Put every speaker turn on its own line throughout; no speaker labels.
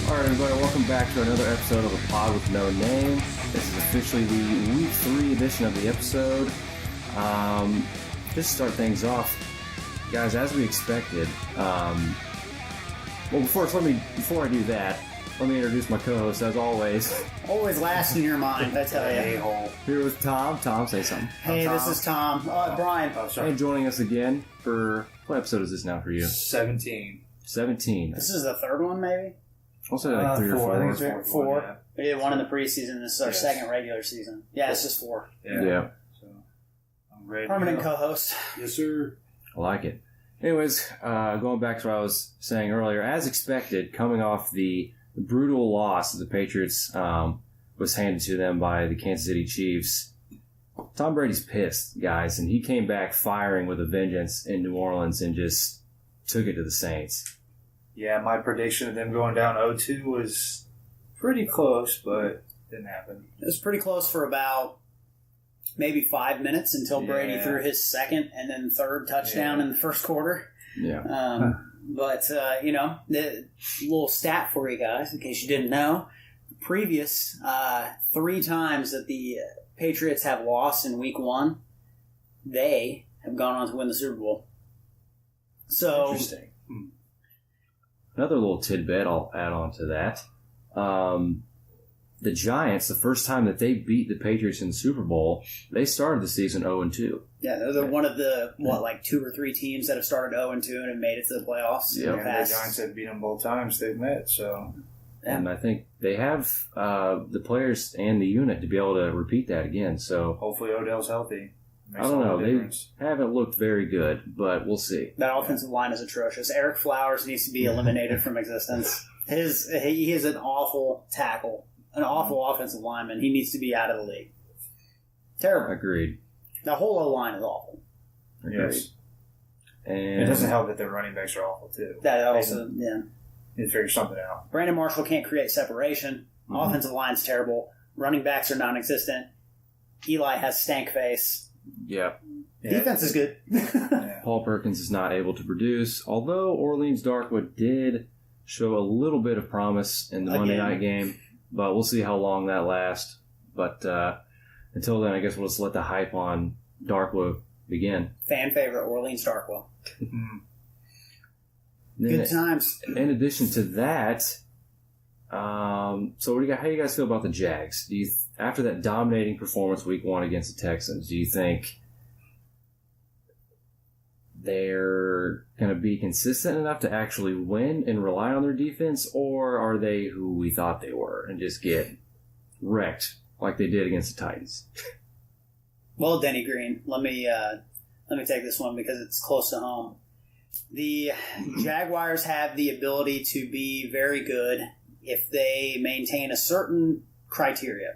Alright everybody, welcome back to another episode of A Pod With No Name. This is officially the Week 3 edition of the episode. Just to start things off, guys, as we expected, before I do that, let me introduce my co-host as always.
Always last in your mind, I tell you.
A-hole. Here with Tom. Tom, say something.
Hey,
Tom.
This is Tom. Brian.
Oh, sorry.
And joining us again for, what episode is this now for you?
17.
17.
This is the third one, maybe?
I'll say like 3 or 4.
I think it's
Four.
Yeah.
We did one in the preseason. This is our second regular season. Yeah, it's just 4.
Yeah.
So, I'm ready.
Permanent co-host.
Yes, sir.
I like it. Anyways, going back to what I was saying earlier, as expected, coming off the brutal loss that the Patriots was handed to them by the Kansas City Chiefs, Tom Brady's pissed, guys, and he came back firing with a vengeance in New Orleans and just took it to the Saints.
Yeah, my prediction of them going down 0-2 was pretty close, but didn't happen.
It was pretty close for about maybe 5 minutes until Brady threw his second and then third touchdown in the first quarter.
Yeah.
But, the little stat for you guys, in case you didn't know, previous 3 times that the Patriots have lost in Week 1, they have gone on to win the Super Bowl. So,
interesting. Another little tidbit I'll add on to that. The Giants, the first time that they beat the Patriots in the Super Bowl, they started the season 0-2.
Yeah, they're one of the, 2 or 3 teams that have started 0-2 and have made it to the playoffs.
Yeah,
the Giants have beat them both times they've met, so...
Yeah. And I think they have the players and the unit to be able to repeat that again. So
hopefully Odell's healthy.
I don't know. They haven't looked very good, but we'll see.
That offensive line is atrocious. Eric Flowers needs to be eliminated from existence. He is an awful tackle, an awful offensive lineman. He needs to be out of the league. Terrible.
Agreed.
The whole O-line is awful.
Agreed.
Yes.
And
it doesn't help that their running backs are awful, too.
That also,
Need to figure something out.
Brandon Marshall can't create separation.
Mm-hmm.
Offensive line's terrible. Running backs are non-existent. Eli has stank face.
Yeah.
Defense is good.
Paul Perkins is not able to produce, although Orleans Darkwood did show a little bit of promise in the Monday night game, but we'll see how long that lasts. But until then, I guess we'll just let the hype on Darkwood begin.
Fan favorite, Orleans Darkwood. Good times.
In addition to that, so what do you got? How do you guys feel about the Jags? After that dominating performance Week 1 against the Texans, do you think they're going to be consistent enough to actually win and rely on their defense, or are they who we thought they were and just get wrecked like they did against the Titans?
Well, Denny Green, let me take this one because it's close to home. The Jaguars have the ability to be very good if they maintain a certain criteria.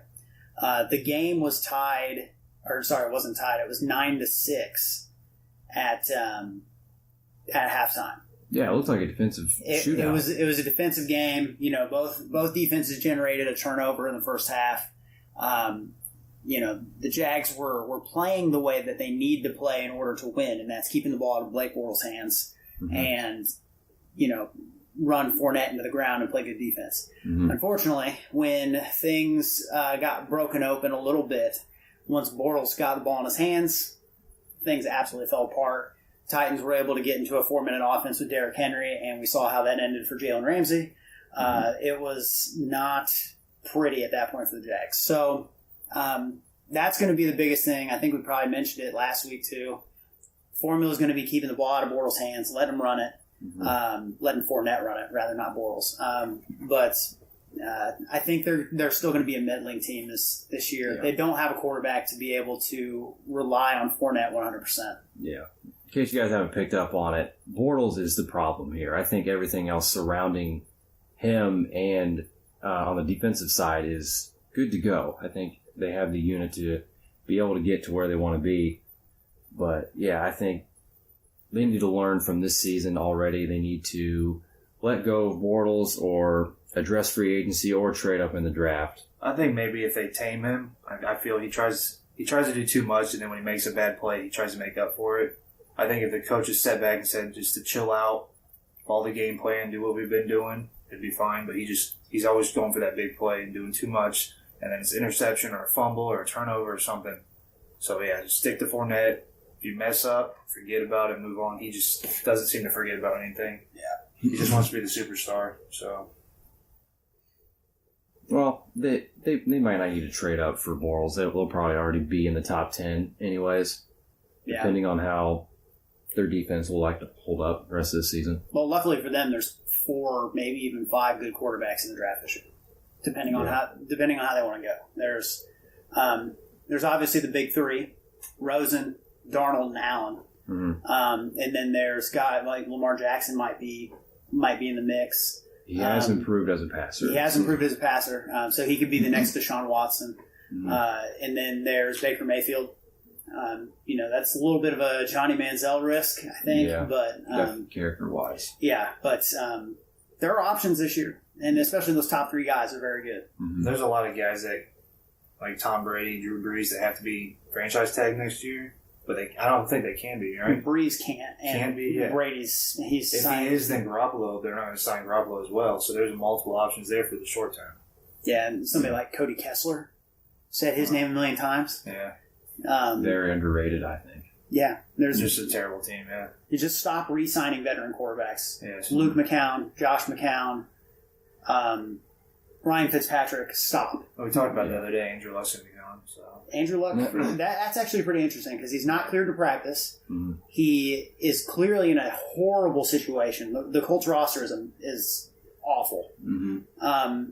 The game was tied, it wasn't tied. It was 9-6 at halftime.
Yeah, it looked like a defensive shootout.
It was a defensive game. Both defenses generated a turnover in the first half. The Jags were playing the way that they need to play in order to win, and that's keeping the ball out of Blake Bortles' hands and, run Fournette into the ground and play good defense. Unfortunately, when things got broken open a little bit, once Bortles got the ball in his hands, things absolutely fell apart. Titans were able to get into a 4-minute offense with Derrick Henry, and we saw how that ended for Jalen Ramsey. It was not pretty at that point for the Jags. So that's going to be the biggest thing. I think we probably mentioned it last week too. Formula is going to be keeping the ball out of Bortles' hands, let him run it. Letting Fournette run it, rather not Bortles. But I think they're still going to be a middling team this year. Yeah. They don't have a quarterback to be able to rely on Fournette 100%.
Yeah. In case you guys haven't picked up on it, Bortles is the problem here. I think everything else surrounding him and on the defensive side is good to go. I think they have the unit to be able to get to where they want to be. But, yeah, I think they need to learn from this season already. They need to let go of Bortles or address free agency or trade up in the draft.
I think maybe if they tame him, I feel he tries to do too much, and then when he makes a bad play, he tries to make up for it. I think if the coaches sat back and said just to chill out, follow the game plan, do what we've been doing, it'd be fine. But he's always going for that big play and doing too much, and then it's interception or a fumble or a turnover or something. So yeah, just stick to Fournette. If you mess up, forget about it, move on. He just doesn't seem to forget about anything.
Yeah.
He just wants to be the superstar. So.
Well, they might not need to trade up for Bortles. They'll probably already be in the top 10 anyways, depending on how their defense will like to hold up the rest of the season.
Well, luckily for them, there's 4, maybe even 5 good quarterbacks in the draft this year, depending on how they want to go. There's obviously the big 3, Rosen, Darnold, and Allen.
Mm-hmm.
And then there's guys like Lamar Jackson might be in the mix.
He has improved as a passer.
So he could be the next Deshaun Watson.
Mm-hmm.
And then there's Baker Mayfield. That's a little bit of a Johnny Manziel risk, I think.
Yeah,
but
character-wise.
Yeah, but there are options this year, and especially those top 3 guys are very good.
Mm-hmm. There's a lot of guys that, like Tom Brady, Drew Brees, that have to be franchise tag next year. But I don't think they can be, right?
Breeze can't. And
can be, yeah.
Brady's,
if he is, then Garoppolo, they're not going to sign Garoppolo as well. So there's multiple options there for the short term.
Yeah, and somebody like Cody Kessler said his name a million times.
Yeah.
Very underrated, I think.
Yeah. There's
just a terrible team, yeah.
You just stop re-signing veteran quarterbacks.
Yes.
Luke McCown, Josh McCown, Ryan Fitzpatrick, stop.
Well, we talked about the other day, Andrew Luck's going to be gone. So.
Andrew Luck, that's actually pretty interesting because he's not cleared to practice.
Mm-hmm.
He is clearly in a horrible situation. The Colts roster is awful.
Mm-hmm.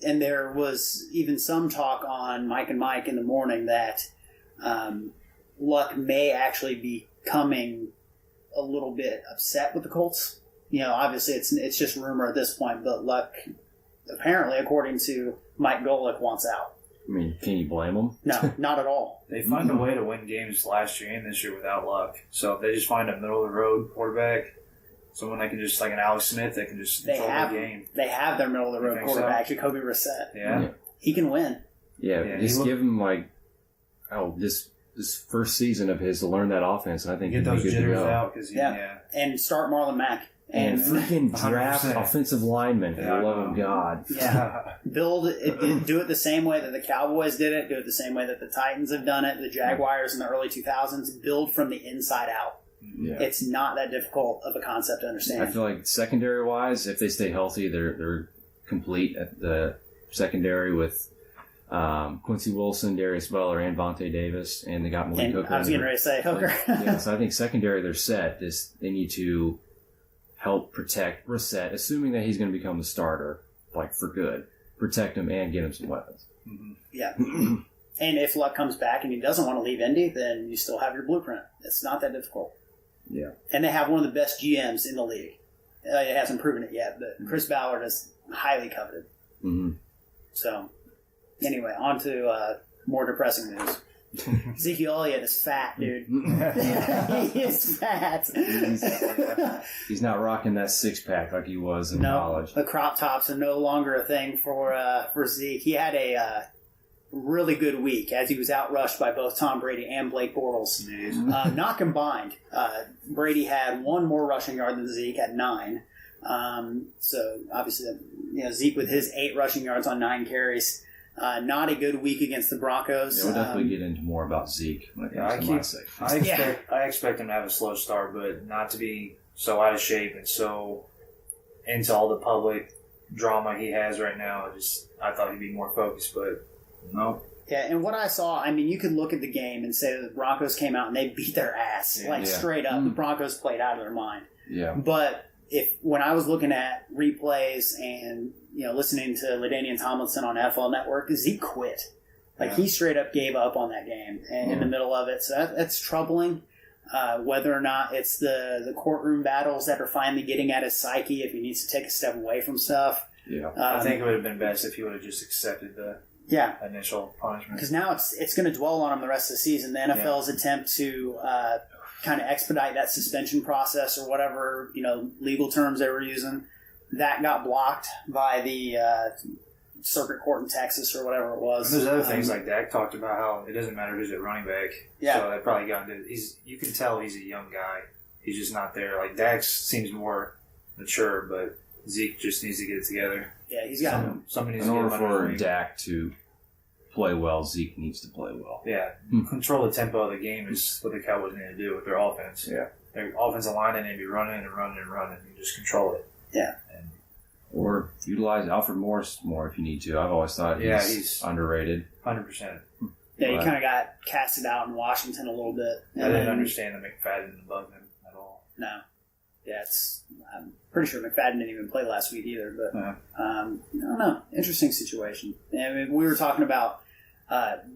And there was even some talk on Mike and Mike in the morning that Luck may actually be becoming a little bit upset with the Colts. Obviously it's just rumor at this point, but Luck, apparently, according to Mike Golick, wants out.
I mean, can you blame them?
No, not at all.
They find a way to win games last year and this year without Luck. So if they just find a middle-of-the-road quarterback, someone that can just, like an Alex Smith, that can just control the game.
They have their middle-of-the-road quarterback, Jacoby Brissett.
Yeah.
He can win.
Yeah, just give him, this first season of his to learn that offense, and I think
get those jitters out.
And start Marlon Mack.
And freaking draft
100%.
Offensive linemen, for the love of God.
Yeah. Do it the same way that the Cowboys did it. Do it the same way that the Titans have done it. The Jaguars in the early 2000s. Build from the inside out.
Yeah.
It's not that difficult of a concept to understand.
I feel like secondary-wise, if they stay healthy, they're complete at the secondary with Quincy Wilson, Darius Butler, and Vontae Davis, and they got Malik Hooker.
I was getting ready to say Hooker.
So I think secondary, they're set. They need to help protect Brissett, assuming that he's going to become the starter, for good. Protect him and get him some weapons.
Mm-hmm.
Yeah. And if Luck comes back and he doesn't want to leave Indy, then you still have your blueprint. It's not that difficult.
Yeah.
And they have one of the best GMs in the league. It hasn't proven it yet, but Chris Ballard is highly coveted.
Mm-hmm.
So, anyway, on to more depressing news. Ezekiel Elliott is fat, dude. He is fat.
He's not rocking that six-pack like he was in college.
The crop tops are no longer a thing for Zeke. He had a really good week as he was outrushed by both Tom Brady and Blake Bortles. Not combined. Brady had one more rushing yard than Zeke at 9. So obviously, Zeke with his 8 rushing yards on 9 carries. Not a good week against the Broncos.
Yeah, we'll definitely get into more about Zeke when it comes to my section.
I expect him to have a slow start, but not to be so out of shape and so into all the public drama he has right now. I thought he'd be more focused, but no.
Yeah, and what I saw, you could look at the game and say that the Broncos came out and they beat their ass. Straight up. The Broncos played out of their mind.
Yeah.
But when I was looking at replays and listening to LaDainian Tomlinson on NFL Network, Zeke quit. He straight up gave up on that game in the middle of it. So that's troubling. Whether or not it's the courtroom battles that are finally getting at his psyche, if he needs to take a step away from stuff.
Yeah,
I think it would have been best if he would have just accepted the initial punishment.
Because now it's going to dwell on him the rest of the season. The NFL's attempt to kind of expedite that suspension process or whatever legal terms they were using, that got blocked by the circuit court in Texas or whatever it was.
And there's other things like Dak talked about how it doesn't matter who's at running back.
Yeah.
So that probably got into you can tell he's a young guy. He's just not there. Dak seems more mature, but Zeke just needs to get it together.
Yeah, he's got
somebody needs
In
to
order
get him
for Dak to play well, Zeke needs to play well.
Yeah, control the tempo of the game is what the Cowboys need to do with their offense.
Yeah.
Their offensive line, they need to be running and running and running. You just control it.
Yeah.
Or utilize Alfred Morris more if you need to. I've always thought he's underrated.
100%.
Yeah, he kind of got casted out in Washington a little bit.
I didn't understand the McFadden above him at all.
No. Yeah, I'm pretty sure McFadden didn't even play last week either. But I don't know. Interesting situation. I mean, we were talking about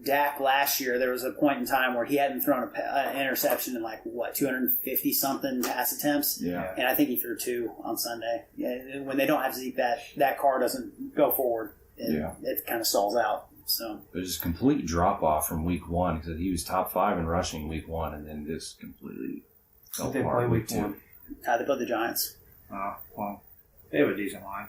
Dak last year. There was a point in time where he hadn't thrown an interception in 250 something pass attempts.
Yeah.
And I think he threw 2 on Sunday. Yeah, when they don't have Zeke, that car doesn't go forward. It kind of stalls out. So
there's a complete drop off from week 1 because he was top 5 in rushing week 1, and then just completely fell apart week 2.
They played the Giants.
Oh, well, they have a decent line.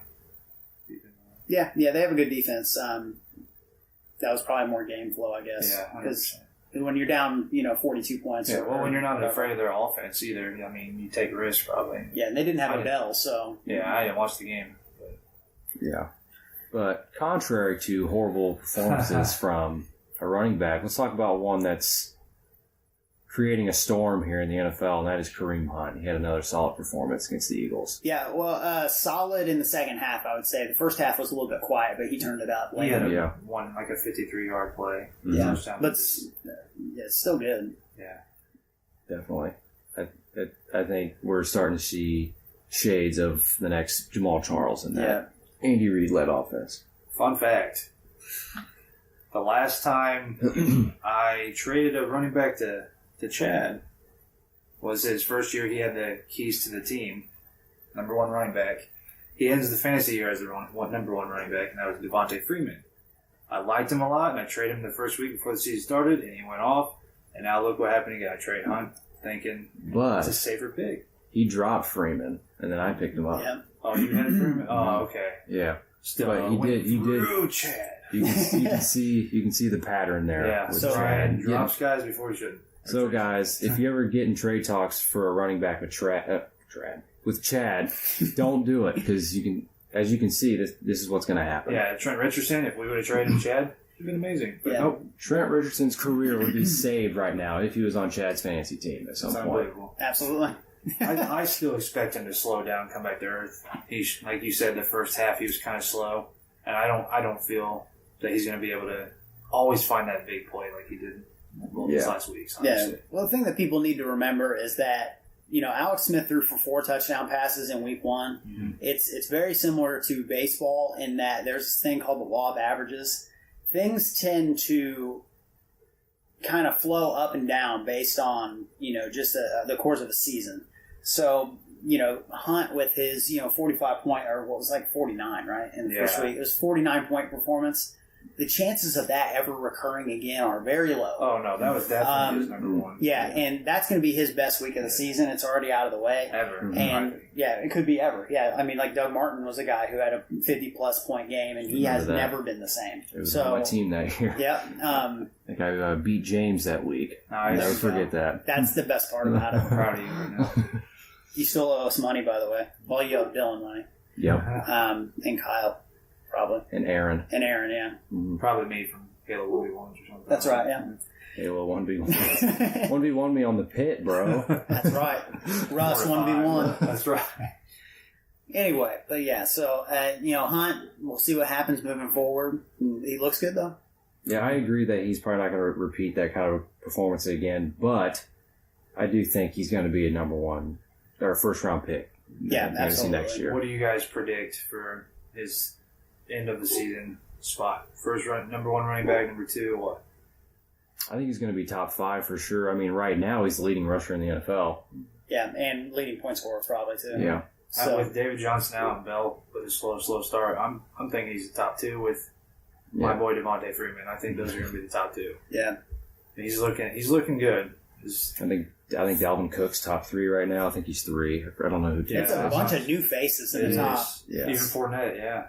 Yeah, they have a good defense. That was probably more game flow, I guess.
Yeah, 100%.
When you're down, 42 points.
Yeah, well, when you're not afraid of their offense either, I mean, you take risks probably.
Yeah, and they didn't have Odell, so.
Yeah, I didn't watch the game. But.
Yeah. But contrary to horrible performances from a running back, let's talk about one that's creating a storm here in the NFL, and that is Kareem Hunt. He had another solid performance against the Eagles.
Yeah, well, solid in the second half, I would say. The first half was a little bit quiet, but he turned it up later.
He had one, like a 53-yard play.
Yeah, but it's still good.
Yeah.
Definitely. I think we're starting to see shades of the next Jamal Charles in that Andy Reid-led offense.
Fun fact. The last time I traded a running back to Chad was his first year he had the keys to the team, number 1 running back. He ends the fantasy year as the number 1 running back, and that was Devontae Freeman. I liked him a lot, and I traded him the first week before the season started, and he went off. And now look what happened again. I trade Hunt, thinking it's a safer pick.
He dropped Freeman, and then I picked him up.
Yeah.
Oh, you had Freeman? Oh, okay.
Yeah.
Still,
but he did.
Chad.
You can see the pattern there.
Yeah.
With
So
Chad.
drops guys before he shouldn't.
So guys, if you ever get in trade talks for a running back with Chad, don't do it because as you can see, this is what's going to happen.
Yeah, Trent Richardson. If we would have traded Chad, it'd been amazing. But nope.
Trent Richardson's career would be saved right now if he was on Chad's fantasy team at some point.
Unbelievable.
Absolutely.
I still expect him to slow down, come back to earth. He's like you said, the first half he was kind of slow, and I don't feel that he's going to be able to always find that big play like he did these last weeks. Honestly.
Yeah. Well, the thing that people need to remember is that Alex Smith threw for 4 touchdown passes in week 1.
Mm-hmm.
It's very similar to baseball in that there's this thing called the law of averages. Things tend to kind of flow up and down based on just the course of a season. So Hunt with his 45 point, or what was 49, right, in the first week, it was 49-point performance. The chances of that ever recurring again are very low.
Oh no, that was definitely his number 1.
Yeah, and that's going to be his best week of the season. It's already out of the way.
Ever.
And it could be ever. Yeah, I mean, Doug Martin was a guy who had a 50-plus point game, and he has never been the same.
It was on my team that year.
Yeah.
I think I beat James that week.
Nice.
Never forget that.
That's the best part about it.
I'm proud of you right now.
You still owe us money, by the way. Well, you owe Dylan money.
Yep.
And Kyle, probably.
And Aaron.
Yeah.
Mm-hmm.
Probably me from Halo 1v1s or something.
That's right, yeah.
Halo 1v1. 1v1 me on the pit, bro.
That's right. Russ 1v1.
That's right.
Anyway, but yeah, so, Hunt, we'll see what happens moving forward. He looks good, though.
Yeah, I agree that he's probably not going to repeat that kind of performance again, but I do think he's going to be a number 1 or first-round pick.
Yeah, absolutely.
Next year.
What do you guys predict for his end of the season spot? Number 1 running back, number 2, what?
I think he's going to be top 5 for sure. I mean, right now he's the leading rusher in the NFL.
Yeah, and leading point scorer probably too.
Yeah.
So
with David Johnson out and Bell with a slow start, I'm thinking he's the top 2 with my boy Devontae Freeman. I think those are going to be the top 2.
Yeah.
And he's looking good.
I think Dalvin Cook's top 3 right now. I think he's 3. I don't know who.
It's a bunch of new faces in the top.
Yes.
Even Fournette, yeah.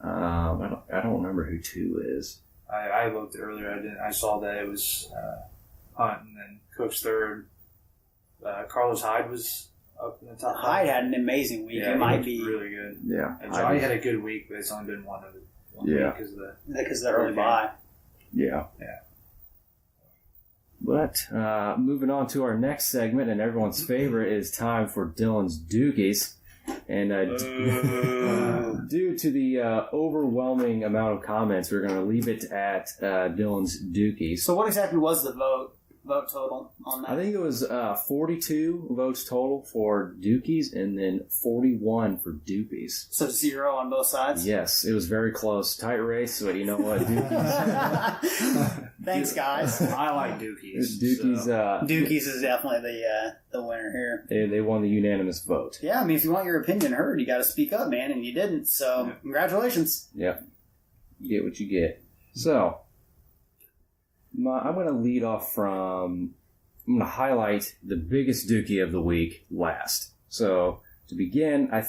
I don't remember who 2 is.
I looked earlier. I saw that it was Hunt and then Cook's 3rd. Carlos Hyde was up in the top 5.
Hyde had an amazing week.
Yeah,
it might
be
be
really good.
Yeah.
And Johnny had a good week, but it's only been one week because of
the early bye.
Yeah.
Yeah.
But moving on to our next segment, and everyone's favorite, is time for Dylan's Dookies. And due to the overwhelming amount of comments, we're going to leave it at Dylan's Dookies.
So what exactly was the vote total on that?
I think it was 42 votes total for Dookies and then 41 for Doopies.
So 0 on both sides?
Yes, it was very close. Tight race, but you know what? Dookies.
Thanks, guys.
I like Dookies.
Dookies is definitely the winner here.
They won the unanimous vote.
Yeah, I mean, if you want your opinion heard, you got to speak up, man, and you didn't. So, Congratulations.
Yep. You get what you get. So, I'm going to lead off from... I'm going to highlight the biggest Dookie of the week last. So, to begin, I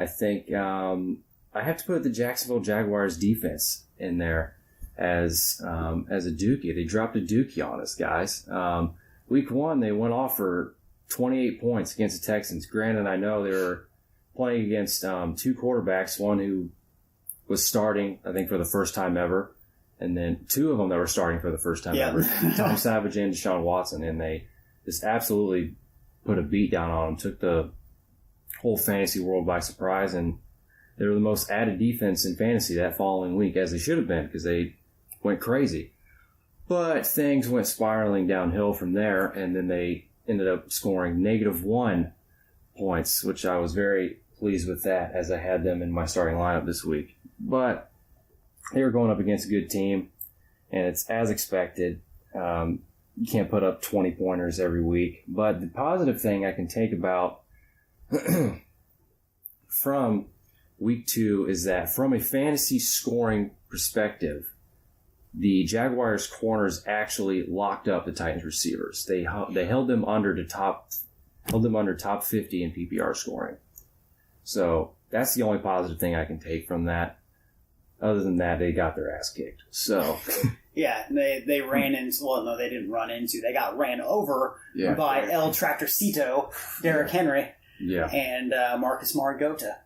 think I have to put the Jacksonville Jaguars defense in there as a Dookie. They dropped a Dookie on us, guys. Week 1, they went off for 28 points against the Texans. Granted, I know they were playing against 2 quarterbacks, one who was starting, I think, for the first time ever, and then 2 of them that were starting for the first time ever, Tom Savage and Deshaun Watson, and they just absolutely put a beat down on them, took the whole fantasy world by surprise, and they were the most added defense in fantasy that following week, as they should have been, because they went crazy. But things went spiraling downhill from there, and then they ended up scoring -1 points, which I was very pleased with that, as I had them in my starting lineup this week. But they were going up against a good team, and it's as expected. You can't put up 20-pointers every week. But the positive thing I can take about from week 2 is that from a fantasy scoring perspective, the Jaguars corners actually locked up the Titans receivers. They held them under top 50 in PPR scoring. So that's the only positive thing I can take from that. Other than that, they got their ass kicked. So
yeah, they ran into. Well, no, they didn't run into. They got ran over by El Tractorcito, Derrick Henry, and Marcus Mariota.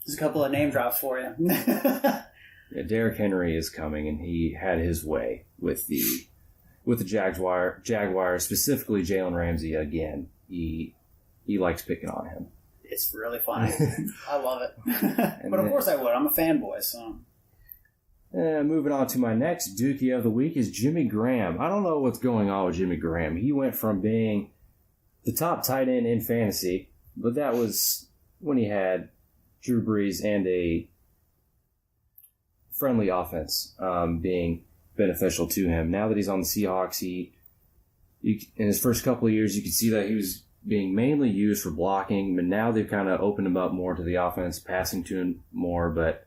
There's a couple of name drops for you.
Yeah, Derrick Henry is coming, and he had his way with the Jaguars, specifically Jalen Ramsey again. He likes picking on him.
It's really funny. I love it. But of course I would. I'm a fanboy, so.
Moving on to my next Dookie of the week is Jimmy Graham. I don't know what's going on with Jimmy Graham. He went from being the top tight end in fantasy, but that was when he had Drew Brees and a friendly offense being beneficial to him. Now that he's on the Seahawks, in his first couple of years, you could see that he was being mainly used for blocking, but now they've kind of opened him up more to the offense, passing to him more, but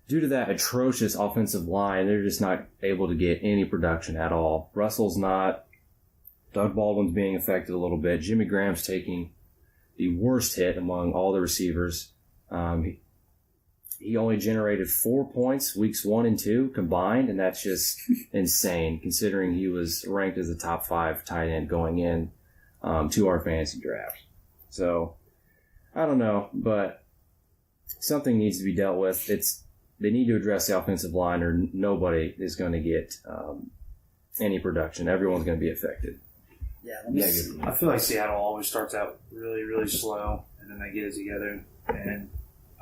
due to that atrocious offensive line, they're just not able to get any production at all. Russell's not. Doug Baldwin's being affected a little bit. Jimmy Graham's taking the worst hit among all the receivers. He only generated 4 points weeks 1 and 2 combined, and that's just insane considering he was ranked as a top 5 tight end going in to our fantasy draft. So, I don't know, but something needs to be dealt with. They need to address the offensive line, or nobody is going to get any production. Everyone's going to be affected.
Yeah,
I feel like Seattle always starts out really, really slow, and then they get it together. And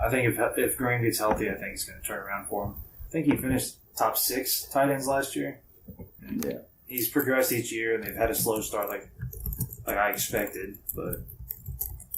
I think if Graham gets healthy, I think it's going to turn around for him. I think he finished top 6 tight ends last year.
Yeah,
he's progressed each year, and they've had a slow start, like I expected. But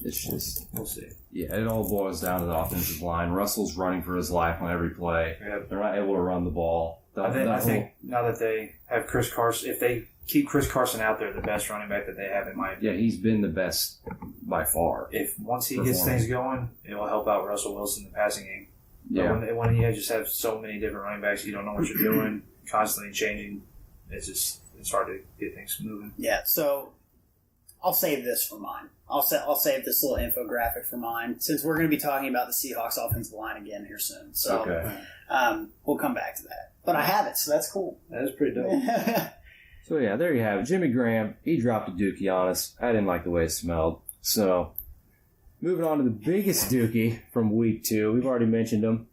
it's just
we'll see.
Yeah, it all boils down to the offensive line. Russell's running for his life on every play.
Yep.
They're not able to run the ball.
I think now that they have Chris Carson, if they keep Chris Carson out there, the best running back that they have, in my opinion.
Yeah, he's been the best by far.
If once he gets things going, it will help out Russell Wilson in the passing game.
Yeah.
But when you just have so many different running backs, you don't know what you're doing, constantly changing. It's hard to get things moving.
Yeah. So I'll save this for mine. I'll save this little infographic for mine, since we're going to be talking about the Seahawks offensive line again here soon. So we'll come back to that. But I have it, so that's cool.
That is pretty dope.
So, yeah, there you have it. Jimmy Graham, he dropped a dookie on us. I didn't like the way it smelled. So, moving on to the biggest dookie from week 2. We've already mentioned him.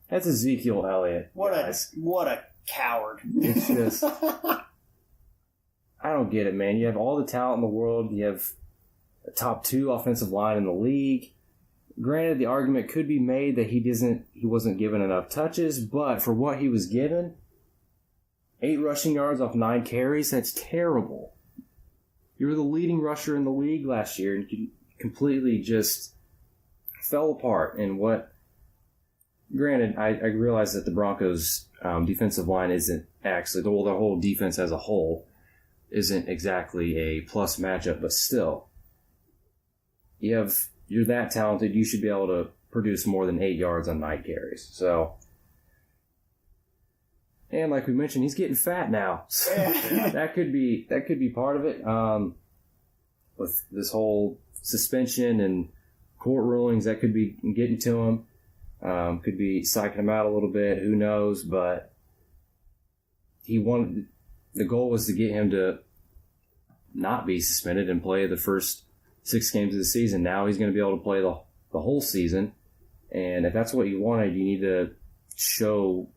That's Ezekiel Elliott.
What a coward.
It's just... I don't get it, man. You have all the talent in the world. You have a top 2 offensive line in the league. Granted, the argument could be made that he wasn't given enough touches, but for what he was given, 8 rushing yards off 9 carries, that's terrible. You were the leading rusher in the league last year, and you completely just fell apart. And what... Granted, I realize that the Broncos' defensive line isn't actually... the whole defense as a whole isn't exactly a plus matchup, but still, you're that talented, you should be able to produce more than 8 yards on 9 carries. So, and like we mentioned, he's getting fat now. So that could be part of it. With this whole suspension and court rulings, that could be getting to him. Could be psyching him out a little bit. Who knows? But the goal was to get him to not be suspended and play the first 6 games of the season. Now he's going to be able to play the whole season. And if that's what you wanted, you need to show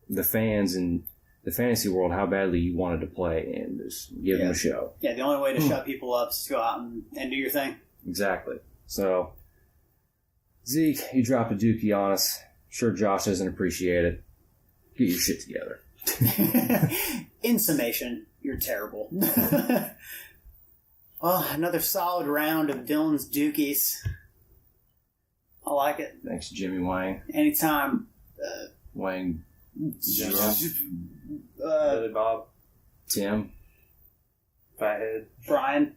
the fans and the fantasy world how badly you wanted to play and just give them a show.
Yeah, the only way to shut people up is to go out and do your thing. Exactly.
So, Zeke, you dropped a dookie on us. Sure, Josh doesn't appreciate it. Get your shit together.
In summation, you're terrible. Well, another solid round of Dylan's dookies. I like it.
Thanks, Jimmy Wang.
Anytime.
Wang.
Billy Bob.
Tim.
Fathead.
Brian.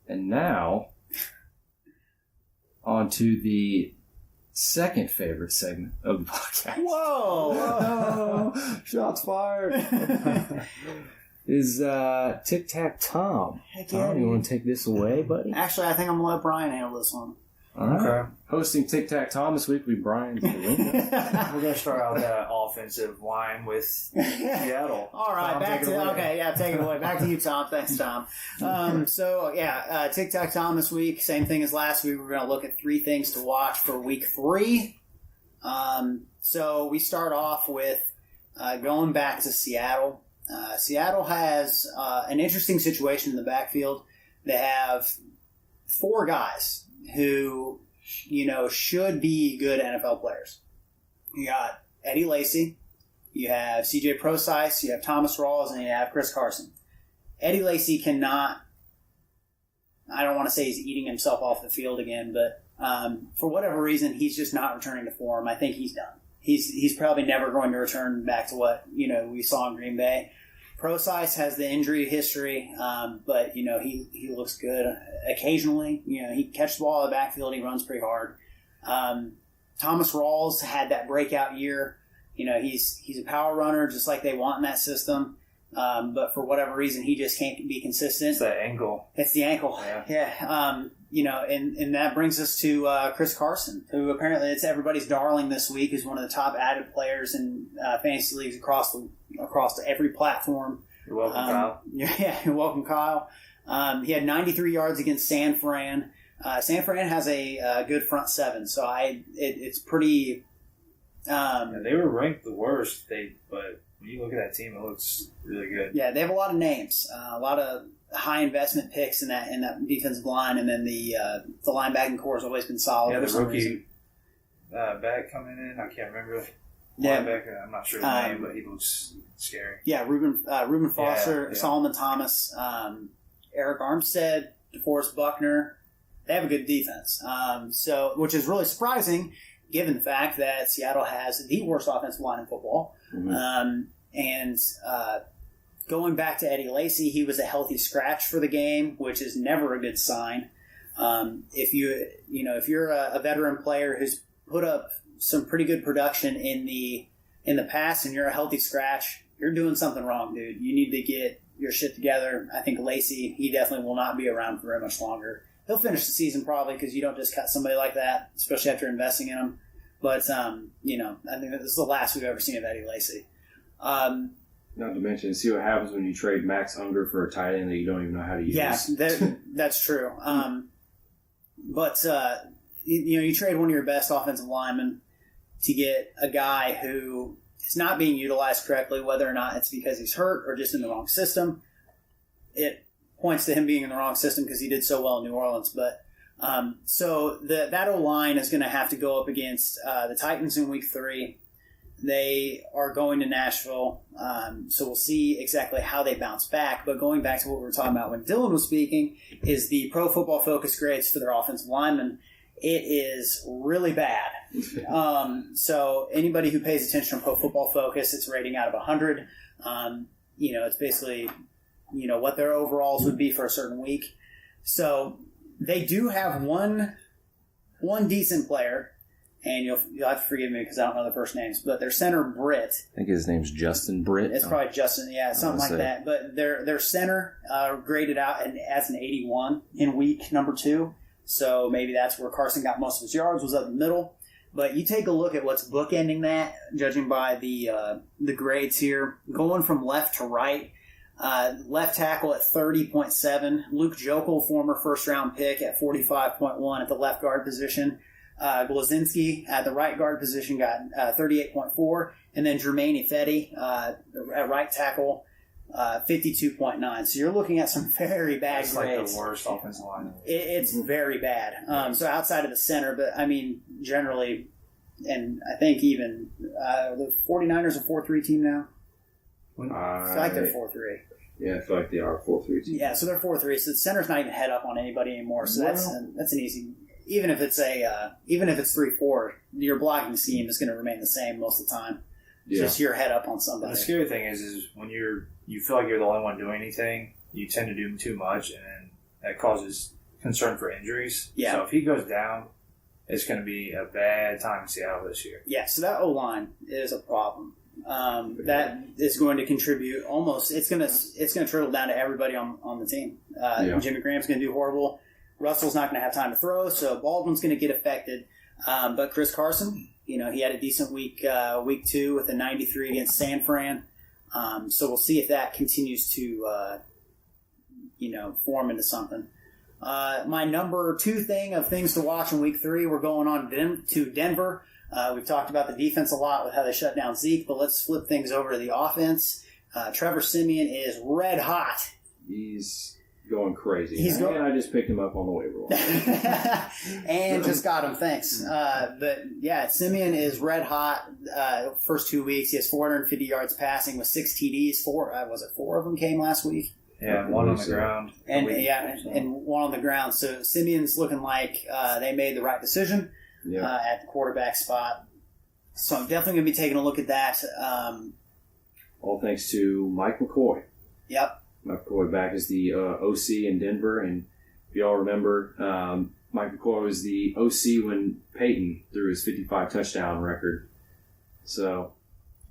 And now, on to the second favorite segment of the podcast.
Whoa!
Shots fired. Is Tic Tac Tom.
Heck yeah.
You want to take this away, buddy?
Actually, I think I'm going to let Brian handle this one.
All right.
Okay.
Hosting Tic Tac Tom this week will be Brian.
We're going to start out that offensive line with Seattle.
All right,
Tom,
take it away. Back to you, Tom. Thanks, Tom. Tic Tac Tom this week, same thing as last week. We're going to look at 3 things to watch for week 3. So we start off with going back to Seattle. Seattle has an interesting situation in the backfield. They have 4 guys who, should be good NFL players. You got Eddie Lacy, you have CJ Prosise, you have Thomas Rawls, and you have Chris Carson. Eddie Lacy cannot, I don't want to say he's eating himself off the field again, but for whatever reason, he's just not returning to form. I think he's done. He's probably never going to return back to what, we saw in Green Bay. Prosise has the injury history, but, he looks good occasionally. He catches the ball in the backfield. He runs pretty hard. Thomas Rawls had that breakout year. He's a power runner just like they want in that system. But for whatever reason, he just can't be consistent.
It's that ankle.
It's the ankle. Yeah. And that brings us to Chris Carson, who apparently it's everybody's darling this week, who's one of the top added players in fantasy leagues across every platform.
You're welcome, Kyle.
Yeah, you're welcome, Kyle. He had 93 yards against San Fran. San Fran has a good front 7, so it's pretty.
They were ranked the worst, but when you look at that team, it looks really good.
Yeah, they have a lot of names, a lot of high investment picks in that defensive line, and then the linebacking core has always been solid.
Yeah, the rookie back coming in, I can't remember. Linebacker, I'm not sure his name, but he looks scary. Yeah,
Reuben Foster,
yeah.
Solomon Thomas, Eric Armstead, DeForest Buckner. They have a good defense. Which is really surprising given the fact that Seattle has the worst offensive line in football. Mm-hmm. Going back to Eddie Lacy, he was a healthy scratch for the game, which is never a good sign. If you're a veteran player who's put up some pretty good production in the past and you're a healthy scratch, you're doing something wrong, dude. You need to get your shit together. I think Lacy, he definitely will not be around for very much longer. He'll finish the season probably because you don't just cut somebody like that, especially after investing in him. But, I think this is the last we've ever seen of Eddie Lacy.
Not to mention, see what happens when you trade Max Unger for a tight end that you don't even know how to use.
Yeah, that's true. But you trade one of your best offensive linemen to get a guy who is not being utilized correctly, whether or not it's because he's hurt or just in the wrong system. It points to him being in the wrong system because he did so well in New Orleans. But so that O-line is going to have to go up against the Titans in Week 3. They are going to Nashville, so we'll see exactly how they bounce back. But going back to what we were talking about when Dylan was speaking, is the Pro Football Focus grades for their offensive linemen. It is really bad. So anybody who pays attention to Pro Football Focus, it's rating out of 100. It's basically what their overalls would be for a certain week. So they do have one decent player. And you'll have to forgive me because I don't know the first names, but their center, Britt.
I think his name's Justin Britt.
It's probably Justin, yeah, something like that. But their center graded out as an 81 in week number 2. So maybe that's where Carson got most of his yards, was up the middle. But you take a look at what's bookending that, judging by the grades here, going from left to right. Left tackle at 30.7. Luke Jokel, former first-round pick, at 45.1 at the left guard position. Blazinski at the right guard position got 38.4, and then Jermaine Ifedi at right tackle 52.9. So you're looking at some very bad grades.
Like the worst offensive line.
It's very bad. So outside of the center, but I mean generally, and I think even the 49ers are 4-3 team now. I feel like they're 4-3.
Yeah, I feel like they are 4-3 team.
Yeah, so they're 4-3. So the center's not even head up on anybody anymore. So that's an easy. Even if it's 3-4, your blocking scheme is going to remain the same most of the time. Yeah. Just your head up on somebody.
The scary thing is when you feel like you're the only one doing anything, you tend to do too much, and that causes concern for injuries.
Yeah.
So if he goes down, it's going to be a bad time in Seattle this year.
Yeah. So that O-line is a problem. That is going to contribute almost. It's going to trickle down to everybody on the team. Jimmy Graham's going to do horrible. Russell's not going to have time to throw, so Baldwin's going to get affected. But Chris Carson, he had a decent week 2 with a 93 against San Fran. So we'll see if that continues to, form into something. My number 2 thing of things to watch in week 3, we're going on to Denver. We've talked about the defense a lot with how they shut down Zeke, but let's flip things over to the offense. Trevor Siemian is red hot.
He's going crazy. I just picked him up on the waiver wire.
And just got him, thanks. But yeah, Siemian is red hot. First 2 weeks, he has 450 yards passing with 6 TDs. 4 of them came last week?
Yeah, 1 on the ground.
And and 1 on the ground. So Siemian's looking like they made the right decision at the quarterback spot. So I'm definitely going to be taking a look at that.
All thanks to Mike McCoy.
Yep.
Mike McCoy back as the OC in Denver, and if you all remember, Mike McCoy was the OC when Peyton threw his 55 touchdown record. So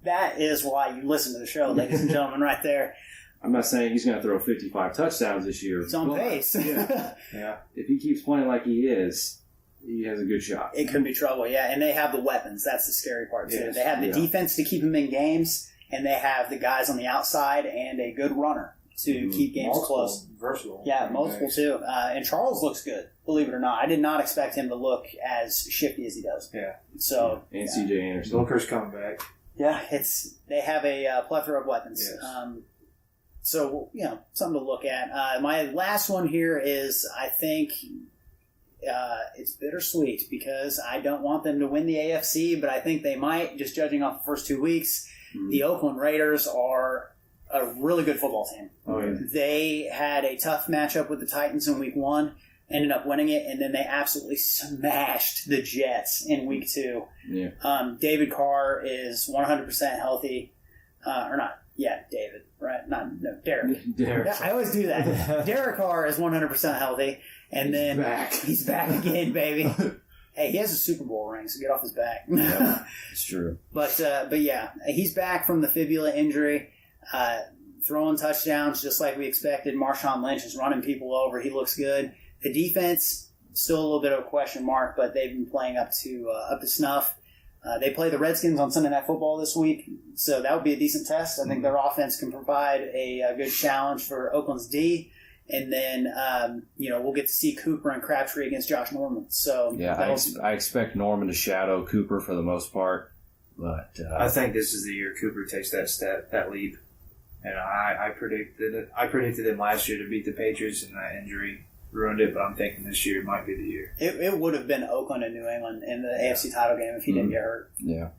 that is why you listen to the show, ladies and gentlemen, right there.
I'm not saying he's going to throw 55 touchdowns this year.
It's on pace.
Yeah. If he keeps playing like he is, he has a good shot.
It could be trouble, yeah. And they have the weapons. That's the scary part, too. Yes. They have the defense to keep him in games, and they have the guys on the outside and a good runner to keep games close.
Versatile.
Yeah, multiple too. And Charles looks good, believe it or not. I did not expect him to look as shifty as he does.
Yeah.
So
and CJ Anderson.
Booker's coming back.
Yeah, they have a plethora of weapons. Yes. So something to look at. My last one here is, I think it's bittersweet because I don't want them to win the AFC, but I think they might, just judging off the first 2 weeks. Mm-hmm. The Oakland Raiders are a really good football team.
Oh, yeah.
They had a tough matchup with the Titans in week 1, ended up winning it, and then they absolutely smashed the Jets in week 2.
Yeah.
David Carr is 100% healthy. Or not. Yeah, David. Right? Derek.
Derek.
I always do that. Derek Carr is 100% healthy. And then he's back again, baby. Hey, he has a Super Bowl ring, so get off his back.
Yeah, it's true.
But yeah, he's back from the fibula injury. Throwing touchdowns just like we expected. Marshawn Lynch is running people over. He looks good. The defense, still a little bit of a question mark, but they've been playing up to snuff. They play the Redskins on Sunday Night Football this week, so that would be a decent test. I think their offense can provide a good challenge for Oakland's D. And then, we'll get to see Cooper and Crabtree against Josh Norman. So
yeah, I expect Norman to shadow Cooper for the most part. But
I think this is the year Cooper takes that leap. And I predicted him last year to beat the Patriots, and that injury ruined it. But I'm thinking this year might be the year.
It would have been Oakland and New England in the AFC title game if he didn't get hurt.
Yeah,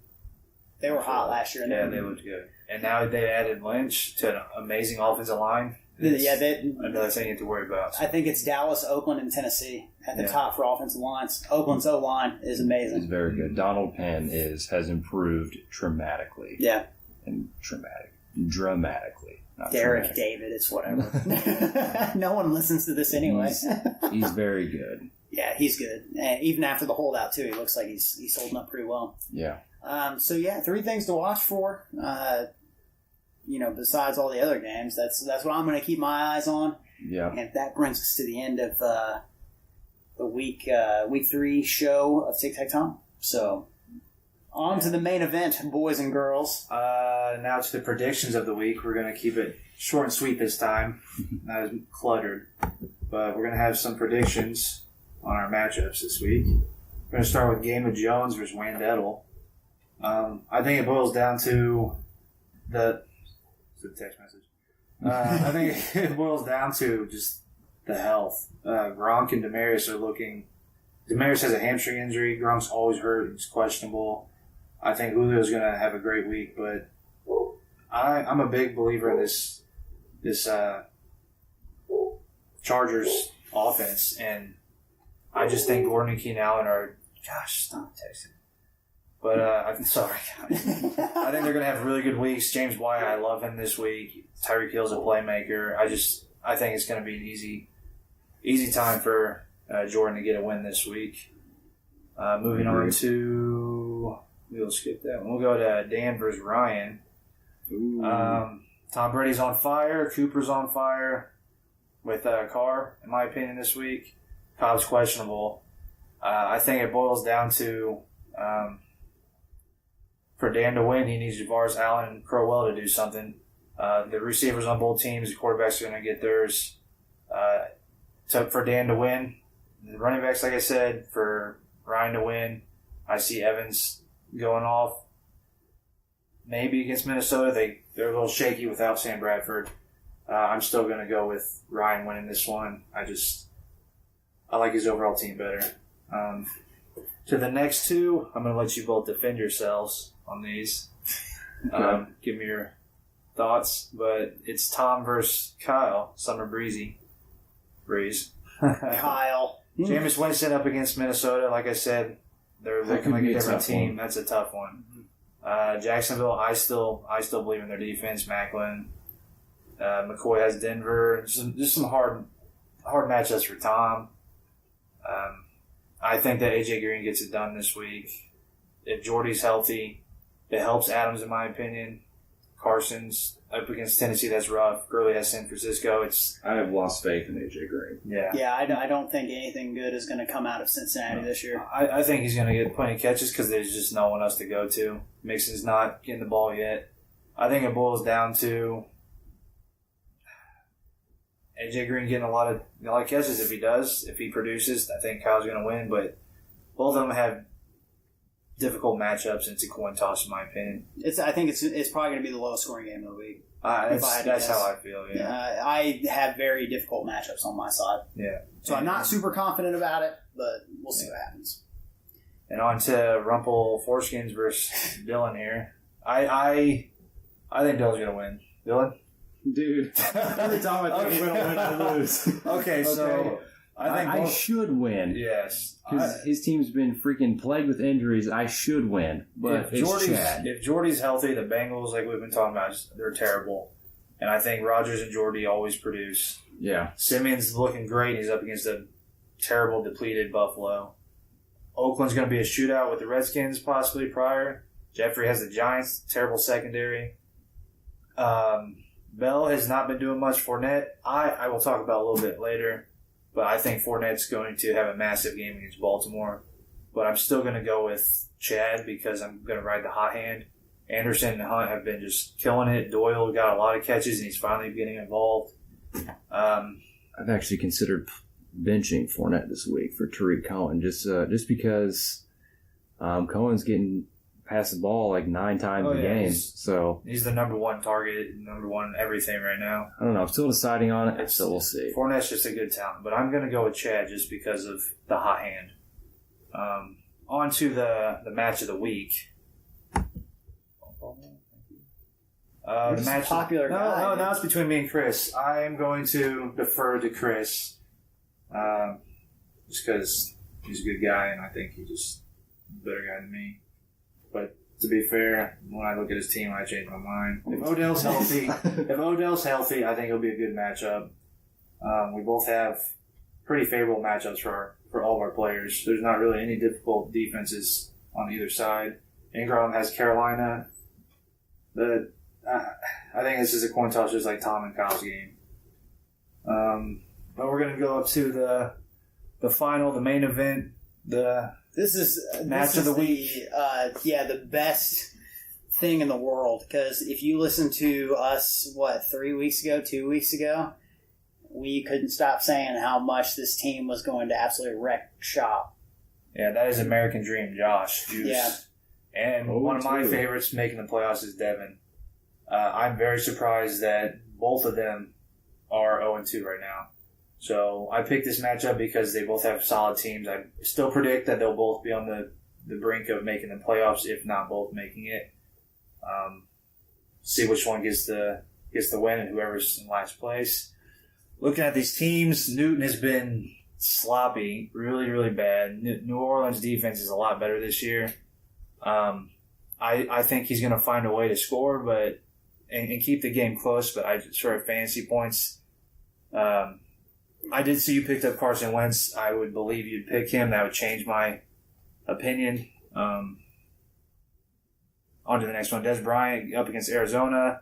they were hot last year.
They looked good. And now they added Lynch to an amazing offensive line. Another thing you have to worry about.
I think it's Dallas, Oakland, and Tennessee at the top for offensive lines. Oakland's O-line is amazing.
It's very good. Donald Penn has improved dramatically.
Yeah.
And dramatically. Not
Derek, David, it's whatever. No one listens to this anyway.
He's very good.
Yeah, he's good. And even after the holdout, too, he looks like he's holding up pretty well.
Yeah.
3 things to watch for. Besides all the other games, that's what I'm going to keep my eyes on.
Yeah.
And that brings us to the end of the week 3 show of Tic Tac Tom. So, on to the main event, boys and girls.
Now to the predictions of the week. We're going to keep it short and sweet this time, not as cluttered. But we're going to have some predictions on our matchups this week. We're going to start with Game of Jones versus Wandettle. I think it boils down to the text message. I think it boils down to just the health. Gronk and Demaryius are looking. Demaryius has a hamstring injury. Gronk's always hurt. He's questionable. I think Julio's going to have a great week, but I'm a big believer in this Chargers offense, and I just think Gordon and Keenan Allen are. Gosh, stop texting. But I'm sorry. I think they're going to have really good weeks. James White, I love him this week. Tyreek Hill's a playmaker. I think it's going to be an easy time for Jordan to get a win this week. Moving on to, we'll skip that one. We'll go to Dan versus Ryan. Tom Brady's on fire. Cooper's on fire with Carr, in my opinion, this week. Cobb's questionable. I think it boils down to for Dan to win, he needs Javaris Allen and Crowell to do something. The receivers on both teams, the quarterbacks are going to get theirs. For Dan to win, the running backs, like I said, for Ryan to win, I see Evans going off. Maybe against Minnesota, they're a little shaky without Sam Bradford. I'm still going to go with Ryan winning this one. I like his overall team better. To the next two, I'm going to let you both defend yourselves on these. Give me your thoughts. But it's Tom versus Kyle, Summer Breeze.
Kyle.
Jameis Winston up against Minnesota. Like I said, they're looking like a different team. That's a tough one. Jacksonville, I still believe in their defense. Macklin. McCoy has Denver. Just some hard matchups for Tom. I think that A.J. Green gets it done this week. If Jordy's healthy, it helps Adams, in my opinion. Carson's up against Tennessee, that's rough. Gurley has San Francisco.
I have lost faith in A.J. Green.
Yeah, I don't think anything good is going to come out of Cincinnati this year.
I think he's going to get plenty of catches because there's just no one else to go to. Mixon's not getting the ball yet. I think it boils down to A.J. Green getting a lot of catches. If he produces, I think Kyle's going to win. But both of them have difficult matchups, and it's a coin toss, in my opinion.
I think it's probably going to be the lowest scoring game of the week.
That's how I feel. Yeah,
I have very difficult matchups on my side.
Yeah,
so I'm not super confident about it, but we'll see what happens.
And on to Rumple Foreskins versus Dylan here. I think Dylan's going to win. Dylan.
Dude, every time I think I'm going to win, I lose.
Okay, so I think
I should win.
Yes.
Because his team's been freaking plagued with injuries. I should win. But
if Jordy's healthy, the Bengals, like we've been talking about, they're terrible. And I think Rodgers and Jordy always produce.
Yeah.
Simeon's looking great. He's up against a terrible, depleted Buffalo. Oakland's going to be a shootout with the Redskins possibly prior. Jeffrey has the Giants, terrible secondary. Bell has not been doing much. Fournette, I will talk about a little bit later, but I think Fournette's going to have a massive game against Baltimore. but I'm still going to go with Chad because I'm going to ride the hot hand. Anderson and Hunt have been just killing it. Doyle got a lot of catches, and he's finally getting involved.
I've actually considered benching Fournette this week for Tariq Cohen, just because Cohen's getting past the ball like 9 times a game. So
he's the number one target, number one everything right now.
I don't know. I'm still deciding on it, so we'll see.
Fournette's just a good talent, but I'm going to go with Chad just because of the hot hand. On to the match of the week. The match
popular guy.
No, it's between me and Chris. I am going to defer to Chris, just because he's a good guy, and I think he's just a better guy than me. But to be fair, when I look at his team, I change my mind. If Odell's healthy, I think it'll be a good matchup. We both have pretty favorable matchups for all of our players. There's not really any difficult defenses on either side. Ingram has Carolina. I think this is a coin toss, just like Tom and Kyle's game. But we're going to go up to the final, the main event,
This is
match of the week.
The best thing in the world. Because if you listen to us, 2 weeks ago, we couldn't stop saying how much this team was going to absolutely wreck shop.
Yeah, that is American Dream, Josh, Juice.
Yeah.
And one of my favorites making the playoffs is Devin. I'm very surprised that both of them are 0-2 right now. So I picked this matchup because they both have solid teams. I still predict that they'll both be on the brink of making the playoffs, if not both making it. See which one gets the win and whoever's in last place. Looking at these teams, Newton has been sloppy, really, really bad. New Orleans' defense is a lot better this year. I think he's going to find a way to score, but and keep the game close. But I sort of fantasy points. I did see you picked up Carson Wentz. I would believe you'd pick him. That would change my opinion. On to the next one. Des Bryant up against Arizona.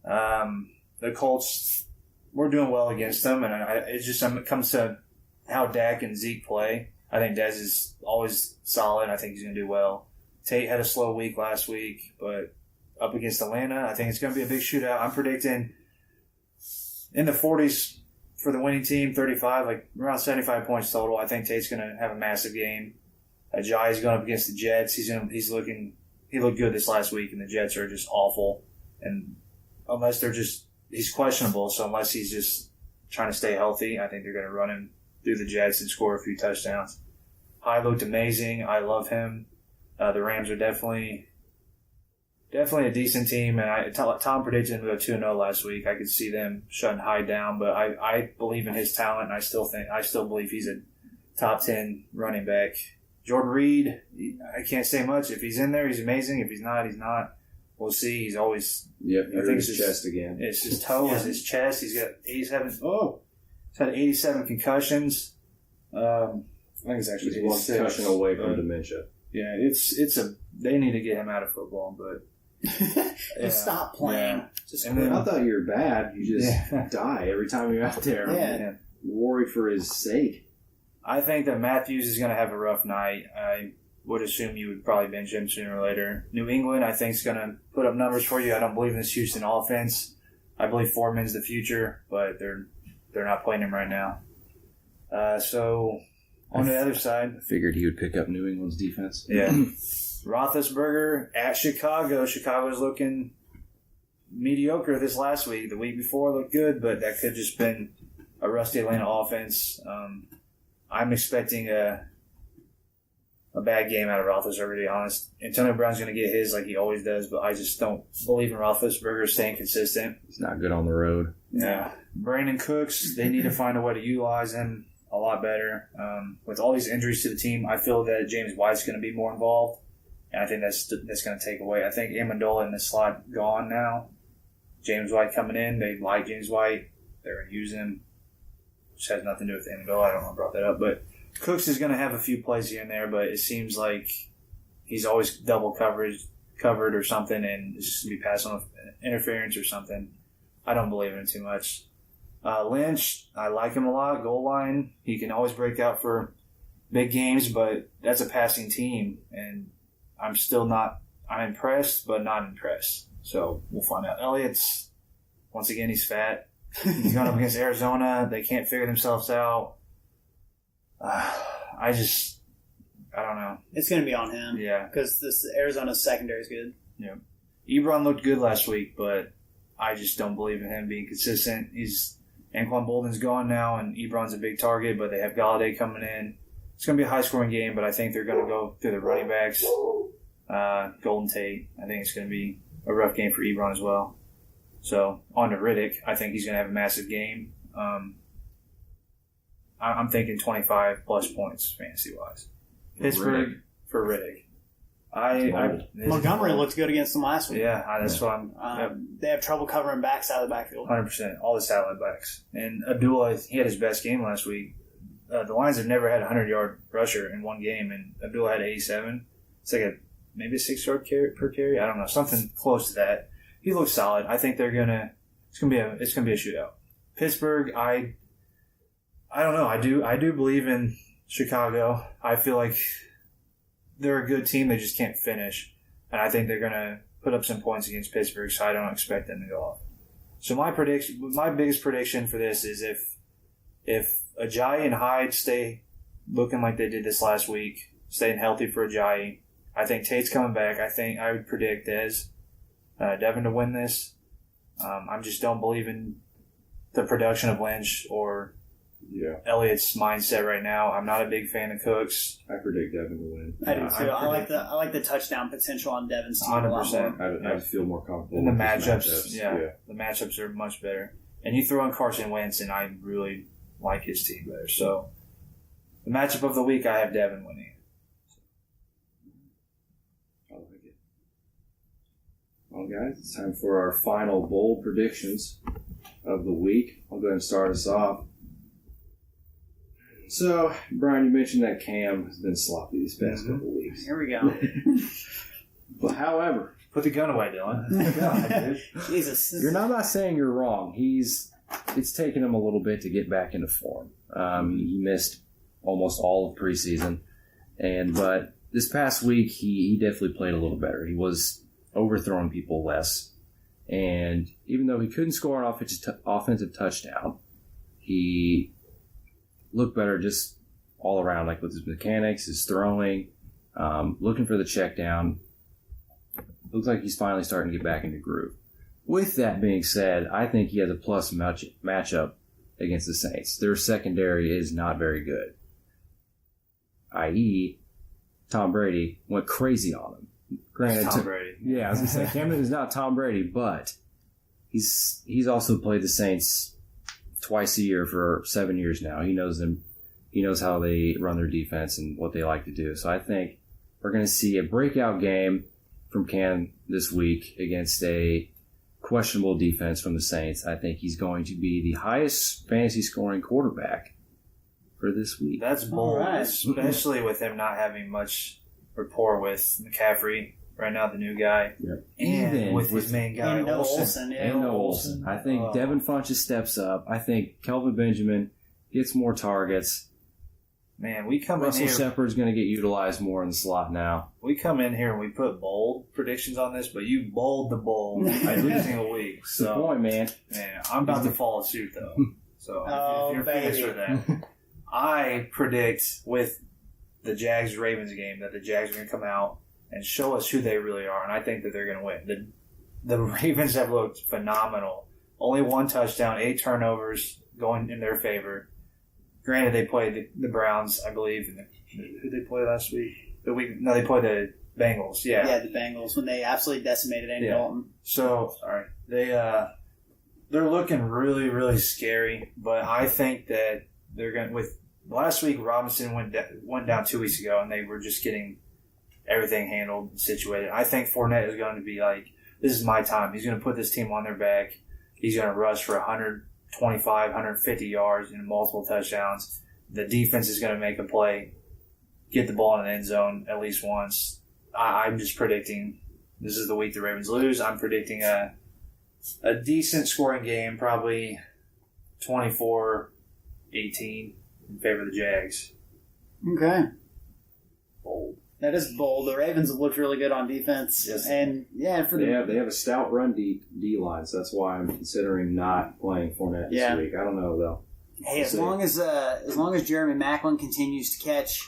The Colts, we're doing well against them, and it comes to how Dak and Zeke play. I think Des is always solid. I think he's going to do well. Tate had a slow week last week, but up against Atlanta, I think it's going to be a big shootout. I'm predicting in the 40s for the winning team, 35, like around 75 points total. I think Tate's going to have a massive game. Ajayi's going up against the Jets. He looked good this last week, and the Jets are just awful. And unless he's questionable, so unless he's just trying to stay healthy, I think they're going to run him through the Jets and score a few touchdowns. High looked amazing. I love him. The Rams are definitely a decent team, and Tom predicted them to go 2-0 last week. I could see them shutting High down, but I believe in his talent, and I still believe he's a top 10 running back. Jordan Reed, I can't say much. If he's in there, he's amazing. If he's not, he's not. We'll see. He's always.
Yep, I think it's his chest again.
It's his toe, it's his chest. He's got 87. Oh, he's had 87 concussions. I think it's actually
one concussion away from dementia.
Yeah, they need to get him out of football, but
stop playing.
Yeah.
Just
I thought you were bad. You just die every time you're out there.
Yeah.
Worried for his sake.
I think that Matthews is going to have a rough night. I would assume you would probably bench him sooner or later. New England, I think, is going to put up numbers for you. I don't believe in this Houston offense. I believe Foreman's the future, but they're not playing him right now. So on the other side,
I figured he would pick up New England's defense.
Yeah. Roethlisberger at Chicago. Chicago's looking mediocre this last week. The week before looked good, but that could have just been a rusty Atlanta offense. I'm expecting a bad game out of Roethlisberger, to be honest. Antonio Brown's going to get his like he always does, but I just don't believe in Roethlisberger staying consistent.
He's not good on the road.
Yeah. Brandon Cooks, they need to find a way to utilize him a lot better. With all these injuries to the team, I feel that James White's going to be more involved, and I think that's going to take away. I think Amendola in the slot gone now. James White coming in, they like James White. They're going to use him. Which has nothing to do with Amendola. I don't know if I brought that up, but Cooks is going to have a few plays here and there, but it seems like he's always double covered or something, and it's just going to be passing off interference or something. I don't believe in it too much. Lynch, I like him a lot. Goal line, he can always break out for big games, but that's a passing team, and I'm impressed, but not impressed. So we'll find out. Elliott's, once again, he's fat. He's gone up against Arizona. They can't figure themselves out. I don't know.
It's going to be on him.
Yeah.
Because this Arizona secondary is good.
Yeah. Ebron looked good last week, but I just don't believe in him being consistent. Anquan Bolden's gone now, and Ebron's a big target, but they have Galladay coming in. It's going to be a high-scoring game, but I think they're going to go through the running backs. Golden Tate. I think it's going to be a rough game for Ebron as well. So, on to Riddick. I think he's going to have a massive game. I'm thinking 25-plus points, fantasy-wise. Pittsburgh for Riddick.
Montgomery looked good against them last week.
Yeah, that's what I'm...
They have trouble covering backs out of the backfield.
100%. All the satellite backs. And Abdullah, he had his best game last week. The Lions have never had a 100-yard rusher in one game, and Abdullah had 87. It's like maybe a 6-yard per carry. I don't know, something close to that. He looks solid. I think they're gonna. It's gonna be a shootout. Pittsburgh, I don't know. I do believe in Chicago. I feel like they're a good team. They just can't finish, and I think they're gonna put up some points against Pittsburgh. So I don't expect them to go off. So my biggest prediction for this is if Ajayi and Hyde stay looking like they did this last week, staying healthy for Ajayi, I think Tate's coming back. I would predict Devin to win this. I just don't believe in the production of Lynch or Elliott's mindset right now. I'm not a big fan of Cooks.
I predict Devin to win.
I do too. I like the touchdown potential on Devin's team
100%.
I feel more comfortable.
And the matchups, the matchups are much better. And you throw in Carson Wentz, and I really like his team better. So the matchup of the week, I have Devin winning.
Well, guys, it's time for our final bold predictions of the week. I'll go ahead and start us off. So, Brian, you mentioned that Cam has been sloppy these past couple of weeks.
Here we go.
But however,
put the gun away, Dylan. God, dude.
Jesus.
I'm not saying you're wrong. It's taken him a little bit to get back into form. He missed almost all of preseason, but this past week he definitely played a little better. He was overthrowing people less. And even though he couldn't score an offensive touchdown, he looked better just all around, like with his mechanics, his throwing, looking for the check down. Looks like he's finally starting to get back into groove. With that being said, I think he has a plus matchup against the Saints. Their secondary is not very good. I.e., Tom Brady went crazy on him. Granted,
Tom Brady.
Yeah, I was going to say, Camden is not Tom Brady, but he's also played the Saints twice a year for 7 years now. He knows them. He knows how they run their defense and what they like to do. So I think we're going to see a breakout game from Cam this week against a questionable defense from the Saints. I think he's going to be the highest fantasy scoring quarterback for this week.
That's bold, especially with him not having much rapport with McCaffrey right now, the new guy, and
even
with his main guy,
and Olsen.
I think Devin Funchess steps up. I think Kelvin Benjamin gets more targets.
Man, we come
Russell
in here.
Shepard's going to get utilized more in the slot now.
We come in here and we put bold predictions on this, but you bold the bold every single week. So,
good point, man.
I'm about to follow suit though. So if you're finished with that, I predict with the Jags-Ravens game that the Jags are going to come out and show us who they really are, and I think that they're going to win. The Ravens have looked phenomenal. Only one touchdown, 8 turnovers going in their favor. Granted, they played the Browns, I believe. Who did they play last week? They played the Bengals. Yeah.
Yeah, the Bengals when they absolutely decimated Andy Dalton.
So, sorry, they're looking really, really scary. But I think that they're going to. With last week, Robinson went down 2 weeks ago, and they were just getting everything handled and situated. I think Fournette is going to be like, this is my time. He's going to put this team on their back. He's going to rush for 125, 150 yards and multiple touchdowns. The defense is going to make a play, get the ball in the end zone at least once. I'm just predicting this is the week the Ravens lose. I'm predicting a decent scoring game, probably 24-18 in favor of the Jags.
Okay. Bold. That is bold. The Ravens have looked really good on defense.
Yes.
And,
they have a stout run D line, so that's why I'm considering not playing Fournette this week. I don't know, though.
Hey, as long as Jeremy Maclin continues to catch,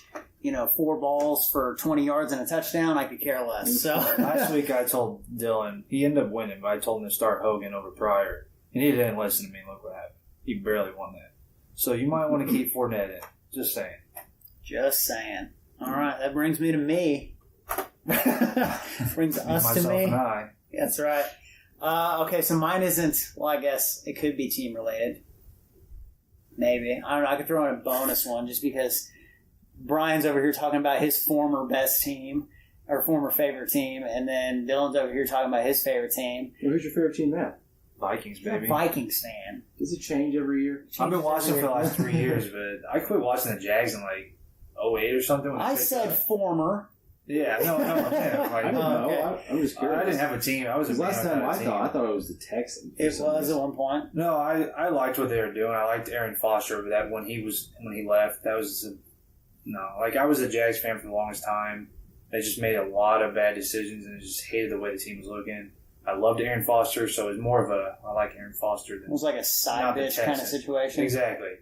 4 balls for 20 yards and a touchdown, I could care less. So
last week I told Dylan, he ended up winning, but I told him to start Hogan over Pryor, and he didn't listen to me. Look what happened. He barely won that. So you might want to keep Fournette in. Just saying.
Just saying. All right, that brings me to me. Brings us to me.
And I.
That's right. Okay, so mine isn't. Well, I guess it could be team related. Maybe. I don't know. I could throw in a bonus one just because Brian's over here talking about his former best team or former favorite team, and then Dylan's over here talking about his favorite team.
Well, who's your favorite team now?
Vikings, baby.
I'm a Vikings fan.
Does it change every year?
I've been watching for the last 3 years, but I quit watching the Jags in 2008 or something.
I said former.
Yeah, no.
I don't know.
Okay.
I'm just curious.
I didn't have a team. I was a
last time I
team.
thought it was the Texans.
It was at one point.
No, I liked what they were doing. I liked Aaron Foster, but that when he left, that was I was a Jags fan for the longest time. They just made a lot of bad decisions and just hated the way the team was looking. I loved Aaron Foster, so it was more of I like Aaron Foster than
it was like a side bitch kind of situation.
Exactly.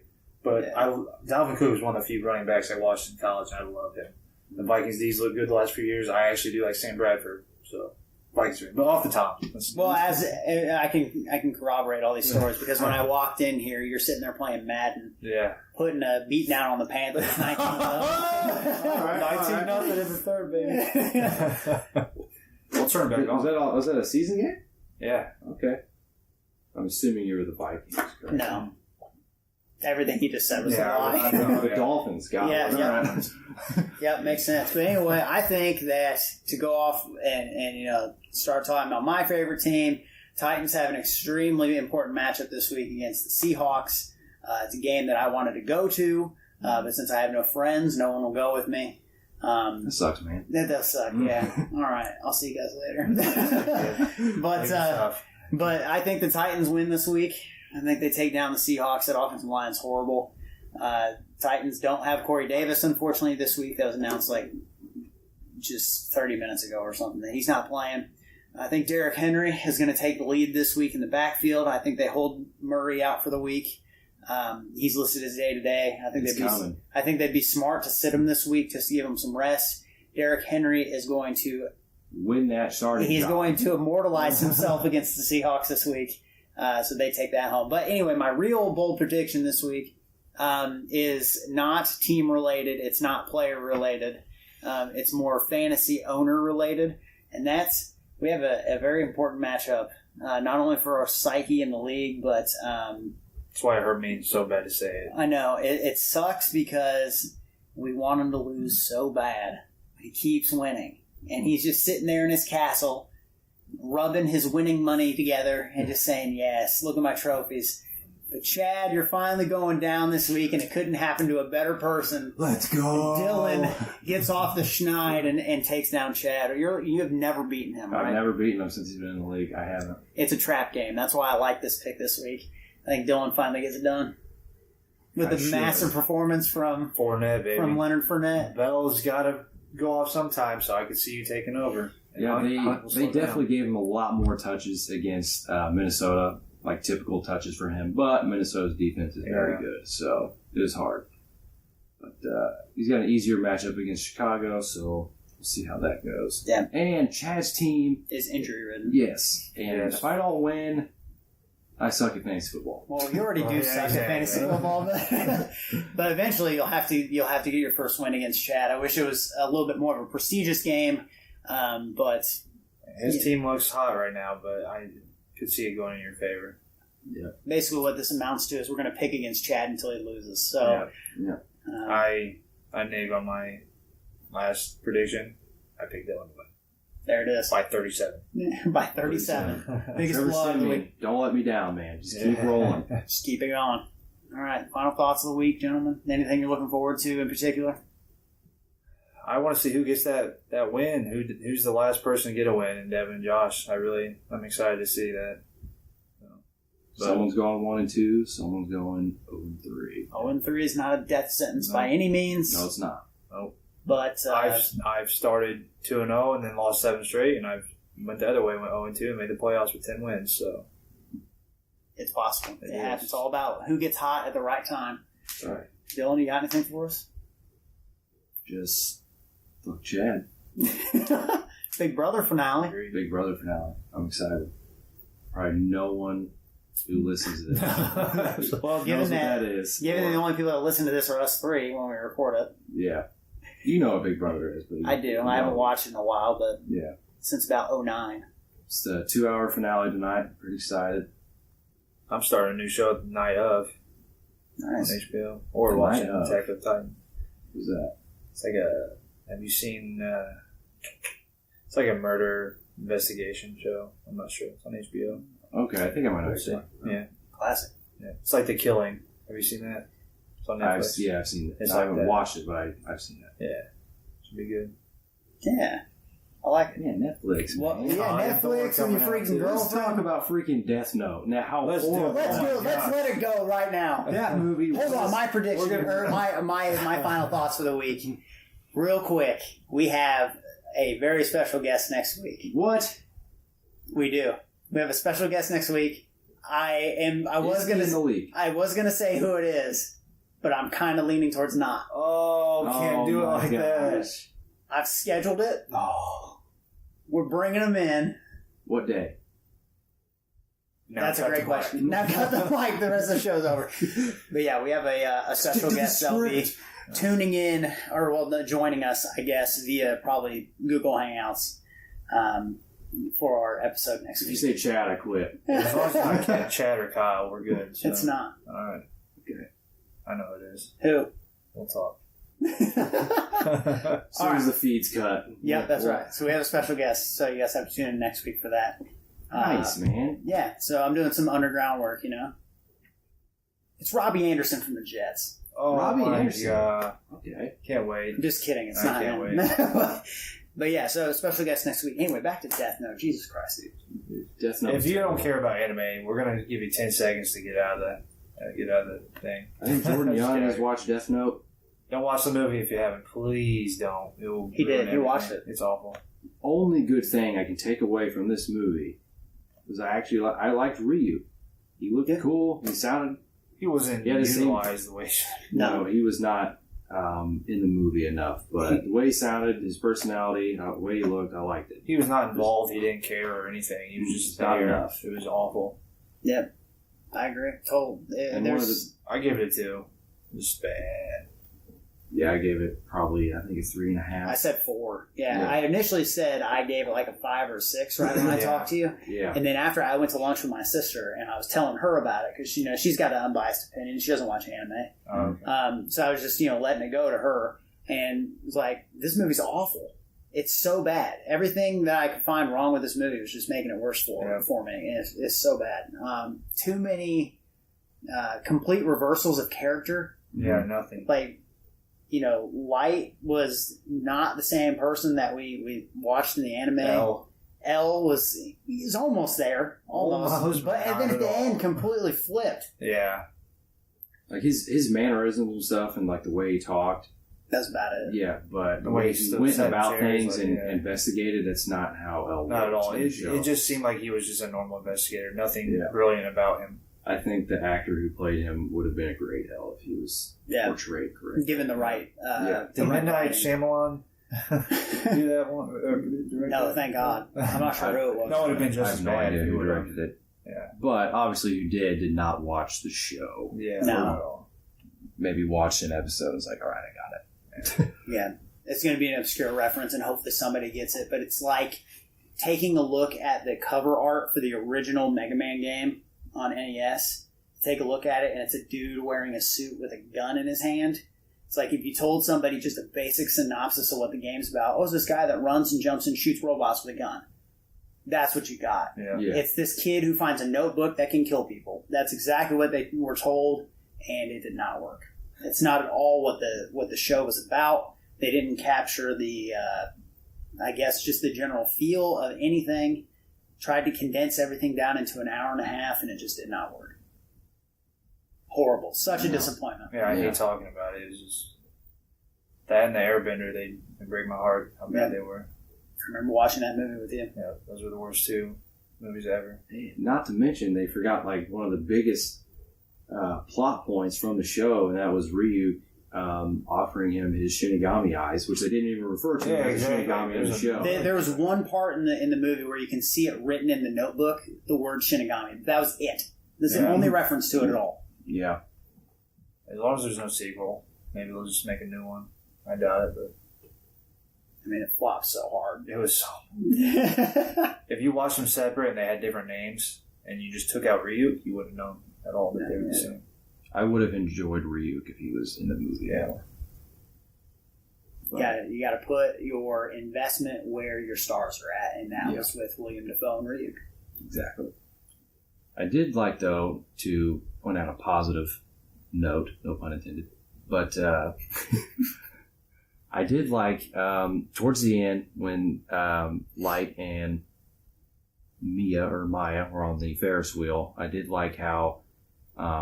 But Dalvin Cook was one of the few running backs I watched in college, and I loved him. The Vikings D's look good the last few years. I actually do like Sam Bradford, so Vikings are. But off the top.
Well, as I can corroborate all these stories because when I walked in here, you're sitting there playing Madden.
Yeah.
Putting a beat down on the Panthers 19-0. 19-0 in the third, baby.
We'll turn back on.
Was that a season game?
Yeah.
Okay. I'm assuming you were the Vikings, correct?
No. Everything he just said was a lie.
The Dolphins got it.
Yeah, makes sense. But anyway, I think that to go off and start talking about my favorite team, Titans have an extremely important matchup this week against the Seahawks. It's a game that I wanted to go to, but since I have no friends, no one will go with me.
That sucks, man.
That does suck, yeah. All right, I'll see you guys later. But I think the Titans win this week. I think they take down the Seahawks. That offensive line is horrible. Titans don't have Corey Davis, unfortunately, this week. That was announced just 30 minutes ago or something. He's not playing. I think Derrick Henry is going to take the lead this week in the backfield. I think they hold Murray out for the week. He's listed as day-to-day. I think they'd be smart to sit him this week just to give him some rest. Derrick Henry is going to
win that starting
He's
job.
going to immortalize himself against the Seahawks this week. So they take that home. But anyway, my real bold prediction this week is not team-related. It's not player-related. It's more fantasy owner-related. And we have a very important matchup, not only for our psyche in the league, but...
that's why it hurt me so bad to say it.
I know. It sucks because we want him to lose so bad. He keeps winning. And he's just sitting there in his castle, rubbing his winning money together and just saying, yes, look at my trophies. But Chad, you're finally going down this week, and it couldn't happen to a better person.
Let's go.
Dylan gets off the schneid and takes down Chad. You have never beaten him, right?
I've never beaten him since he's been in the league. I haven't.
It's a trap game. That's why I like this pick this week. I think Dylan finally gets it done. With a massive performance from
Fournette, baby.
From Leonard Fournette.
Bell's got to go off sometime, so I could see you taking over.
Yeah, they definitely gave him a lot more touches against Minnesota, like typical touches for him. But Minnesota's defense is very good, so it is hard. But he's got an easier matchup against Chicago, so we'll see how that goes.
Yeah.
And Chad's team
is injury-ridden.
Yes. And if I don't win, I suck at fantasy football.
Well, you already do suck at fantasy football, but eventually you'll have to get your first win against Chad. I wish it was a little bit more of a prestigious game, but
his team looks hot right now. But I could see it going in your favor.
Yeah.
Basically, what this amounts to is we're going to pick against Chad until he loses. So,
yeah.
I named on my last prediction. I picked Dylan to win.
There it is.
By 37.
By 37. Biggest blow of the week.
Don't let me down, man. Just keep rolling.
Just keep it going. All right. Final thoughts of the week, gentlemen? Anything you're looking forward to in particular?
I want to see who gets that win. Who's the last person to get a win? And Devin and Josh. I'm excited to see that.
Someone's going 1-2. Someone's going 0-3.
0-3 is not a death sentence by any means.
No, it's not.
Nope.
But
I've started 2-0 and then lost 7 straight, and I've went the other way, went 0-2, and made the playoffs with 10 wins. So
it's possible. It happens. It's all about who gets hot at the right time.
That's right.
Dylan, you got anything for us?
Just look, Chad.
Big Brother finale.
Big Brother finale. I'm excited. Probably no one who listens to this
Well, given
that is.
Given the only people that listen to this are us three when we record it.
Yeah. You know what Big Brother is. But
I do. I haven't watched it in a while, but since about 2009.
It's the 2-hour finale tonight. Pretty excited.
I'm starting a new show the night of.
Nice.
On HBO. Or watching Attack of the Titan.
Who's that?
It's like have you seen, it's like a murder investigation show. I'm not sure. It's on HBO.
Okay, I think I might have seen it.
Yeah.
Classic.
Yeah. It's like The Killing. Have you seen that? It's on Netflix.
I've seen it.
It's
I
like
haven't
that.
watched it, but I've seen it.
Yeah. Should be good.
Yeah. I like it.
Yeah, Netflix.
Well,
Man.
Netflix and your freaking
Let's talk
girlfriend.
about freaking Death Note. Now, how
Let's do it.
horrible.
Let's do it. Let's let it go right now.
That movie was...
Hold on, my prediction, or my final thoughts for the week. Real quick, we have a very special guest next week.
What?
We do. We have a special guest next week. I was gonna say who it is, but I'm kind of leaning towards not.
Oh, can't do it like that.
I've scheduled it. Oh, we're bringing him in.
What day?
That's a great question. Now cut the mic. The rest of the show's over. But yeah, we have a special guest that'll be tuning in, joining us, I guess, via probably Google Hangouts for our episode next week.
If you say Chad, I quit.
As long as I can't Chad or Kyle, we're good. So.
It's not.
All right. Okay. I know it is.
Who?
We'll talk.
As soon as the feed's cut.
Yep, that's right. So we have a special guest, so you guys have to tune in next week for that.
Nice, man.
Yeah, so I'm doing some underground work, It's Robbie Anderson from the Jets.
Oh,
Robbie Anderson.
God.
Okay.
Can't wait.
I'm just kidding. It's
I
not
can't
him. But yeah, so special guest next week. Anyway, back to Death Note. Jesus Christ, dude.
Death Note.
If you don't care about anime, we're gonna give you 10 seconds to get out of the thing.
I think Jordan Young has watched Death Note.
Don't watch the movie if you haven't. Please don't.
He did. He watched it.
It's awful.
Only good thing I can take away from this movie was I liked Ryu. He looked cool. He sounded.
He wasn't utilized the way.
No, he was not in the movie enough. But the way he sounded, his personality, the way he looked, I liked it.
He was not involved. He didn't care or anything. He was just
not
there.
enough.
It was awful.
Yep, I agree.
I give it a 2. It was bad.
Yeah, I gave it probably, I think, a 3.5.
I said 4. Yeah, I initially said I gave it like a 5 or 6 right when I talked to you.
Yeah.
And then after I went to lunch with my sister and I was telling her about it because she's got an unbiased opinion. She doesn't watch anime.
Okay.
So I was just letting it go to her and was like, this movie's awful. It's so bad. Everything that I could find wrong with this movie was just making it worse for me. And it's so bad. Too many complete reversals of character.
Yeah, nothing.
Like, Light was not the same person that we watched in the anime. L was almost there, almost, but and then at the end completely flipped.
Yeah,
like his mannerisms and stuff, and like the way he talked.
That's about it.
Yeah, but the way he went about things and investigated, that's not how L.
Not at all. It just seemed like he was just a normal investigator. Nothing brilliant about him.
I think the actor who played him would have been a great L if he was portrayed correctly.
Given the right...
Did Midnight Shyamalan do that one?
No, thank God. I'm not sure who it was.
That would have been just as bad.
I have no idea who directed it.
Yeah.
But obviously who did not watch the show.
Yeah.
No.
Maybe watched an episode and was like, all right, I got it.
Yeah. It's going to be an obscure reference and hopefully somebody gets it. But it's like taking a look at the cover art for the original Mega Man game on NES. Take a look at it, and it's a dude wearing a suit with a gun in his hand. It's like if you told somebody just a basic synopsis of what the game's about. Oh, it's this guy that runs and jumps and shoots robots with a gun. That's what you got.
Yeah.
It's this kid who finds a notebook that can kill people. That's exactly what they were told, and it did not work. It's not at all what the show was about. They didn't capture the, I guess, just the general feel of anything. tried to condense everything down into an hour and a half, and it just did not work. Horrible. Such a disappointment.
Yeah, I hate talking about it. It was just that and the Airbender. They break my heart how bad they were.
I remember watching that movie with you.
Yeah, those were the worst 2 movies ever.
Not to mention, they forgot like one of the biggest plot points from the show, and that was Ryu offering him his Shinigami eyes, which they didn't even refer to as Shinigami in the show.
There was one part in the movie where you can see it written in the notebook, the word Shinigami. That was it. This is the only reference to it at all.
Yeah.
As long as there's no sequel, maybe they'll just make a new one. I doubt it, but
I mean, it flopped so hard.
it was so. If you watched them separate and they had different names, and you just took out Ryuk, you wouldn't know at all that they were the same.
I would have enjoyed Ryuk if he was in the movie.
Yeah.
You got to put your investment where your stars are at, and that was with William Dafoe and Ryuk.
Exactly. I did like, though, to point out a positive note, no pun intended, but I did like towards the end when Light and Maya were on the Ferris wheel. I did like how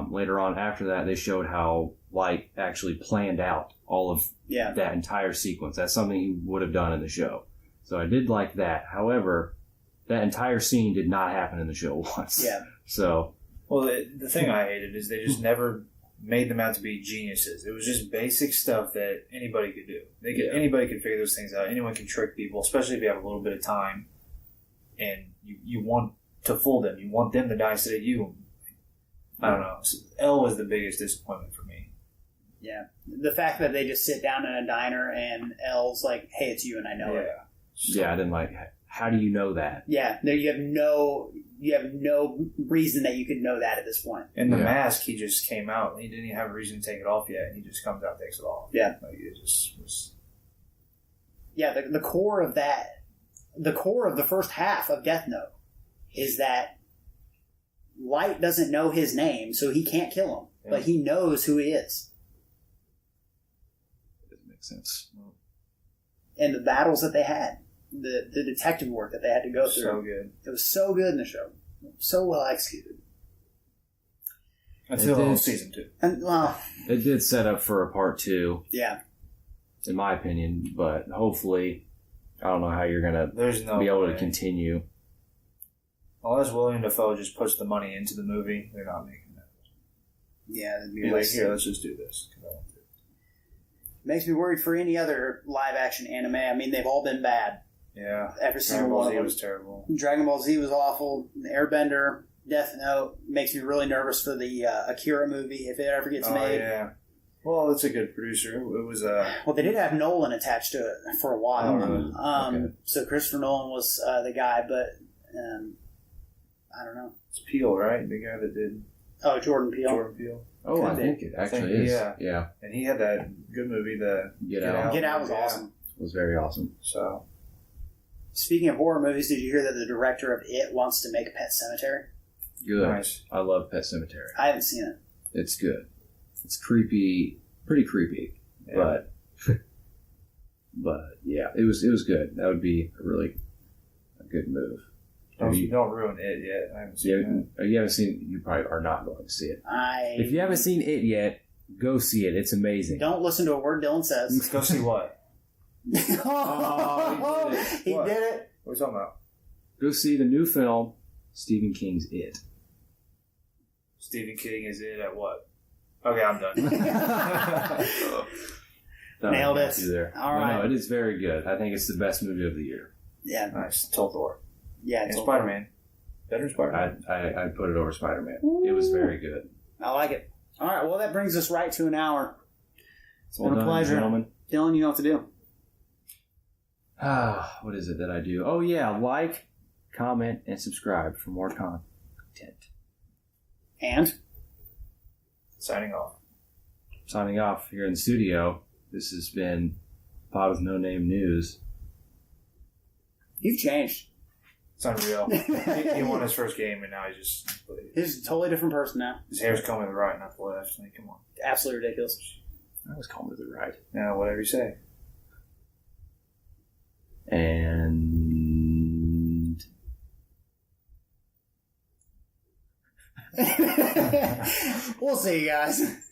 later on after that they showed how Light actually planned out all of that entire sequence. That's something he would have done in the show. So I did like that. However, that entire scene did not happen in the show once.
Yeah.
So.
Well, the thing I hated is they just never made them out to be geniuses. It was just basic stuff that anybody could do. Anybody could figure those things out. Anyone can trick people, especially if you have a little bit of time and you want to fool them. You want them to die instead of you. I don't know. L was the biggest disappointment for me.
Yeah. The fact that they just sit down in a diner and L's like, hey, it's you and I know it.
Yeah, I didn't like it. How do you know that?
Yeah, you have no reason that you could know that at this point.
And the mask, he just came out. He didn't even have a reason to take it off yet. And he just comes out and takes it off.
Yeah.
Like, it just was...
Yeah, the core of that, the core of the first half of Death Note is that Light doesn't know his name, so he can't kill him. Yeah. But he knows who he is.
Doesn't make sense.
And the battles that they had. The detective work that they had to go through.
So good.
It was so good in the show. So well executed.
Until season 2.
And, well,
it did set up for a part 2.
Yeah.
In my opinion, but hopefully, I don't know how you're going to be able to continue.
Unless William Dafoe just puts the money into the movie, they're not making that.
Yeah. That'd be
like, here, let's just do this.
Makes me worried for any other live action anime. I mean, they've all been bad.
Yeah.
Every single one of them.
Dragon Ball Z was terrible.
Dragon Ball Z was awful. Airbender, Death Note makes me really nervous for the Akira movie if it ever gets made.
Yeah. Well, it's a good producer. It was
Well, they did have Nolan attached to it for a while.
Okay.
So Christopher Nolan was the guy, but I don't know.
It's Peele, right? The guy that did.
Oh, Jordan Peele.
Jordan Peele.
Oh, I think it actually is. Yeah.
And he had that good movie, the
Get Out.
Get Out was awesome.
It was very awesome.
So.
Speaking of horror movies, did you hear that the director of It wants to make Pet Sematary?
Good.
Nice.
I love Pet Sematary.
I haven't seen it.
It's good. It's creepy, pretty creepy, but yeah, it was good. That would be a good move.
Don't ruin It yet. I haven't seen it.
You haven't seen. You probably are not going to see it.
If
you haven't seen It yet, go see it. It's amazing.
Don't listen to a word Dylan says.
Let's go see what.
He did it.
What are you talking about?
Go see the new film, Stephen King's It.
Stephen King is It at what? Okay, I'm done.
Nailed it.
There.
All right.
No, it is very good. I think it's the best movie of the year.
Yeah.
Nice. Till Thor.
Yeah.
And Spider-Man. Better than Spider-Man.
I put it over Spider-Man. Ooh. It was very good.
I like it. All right. Well, that brings us right to an hour. It's been
a pleasure,
gentlemen. Dylan, you know what to do.
What is it that I do? Oh, yeah. Like, comment, and subscribe for more content.
And?
Signing off.
Signing off here in the studio. This has been Pod with No Name News.
You've changed.
It's unreal. He won his first game, and now
he's a totally different person now.
His hair's combing to the right, not the left. Like, come on.
Absolutely ridiculous.
I was combing to the right.
Yeah, whatever you say.
And
We'll see, guys.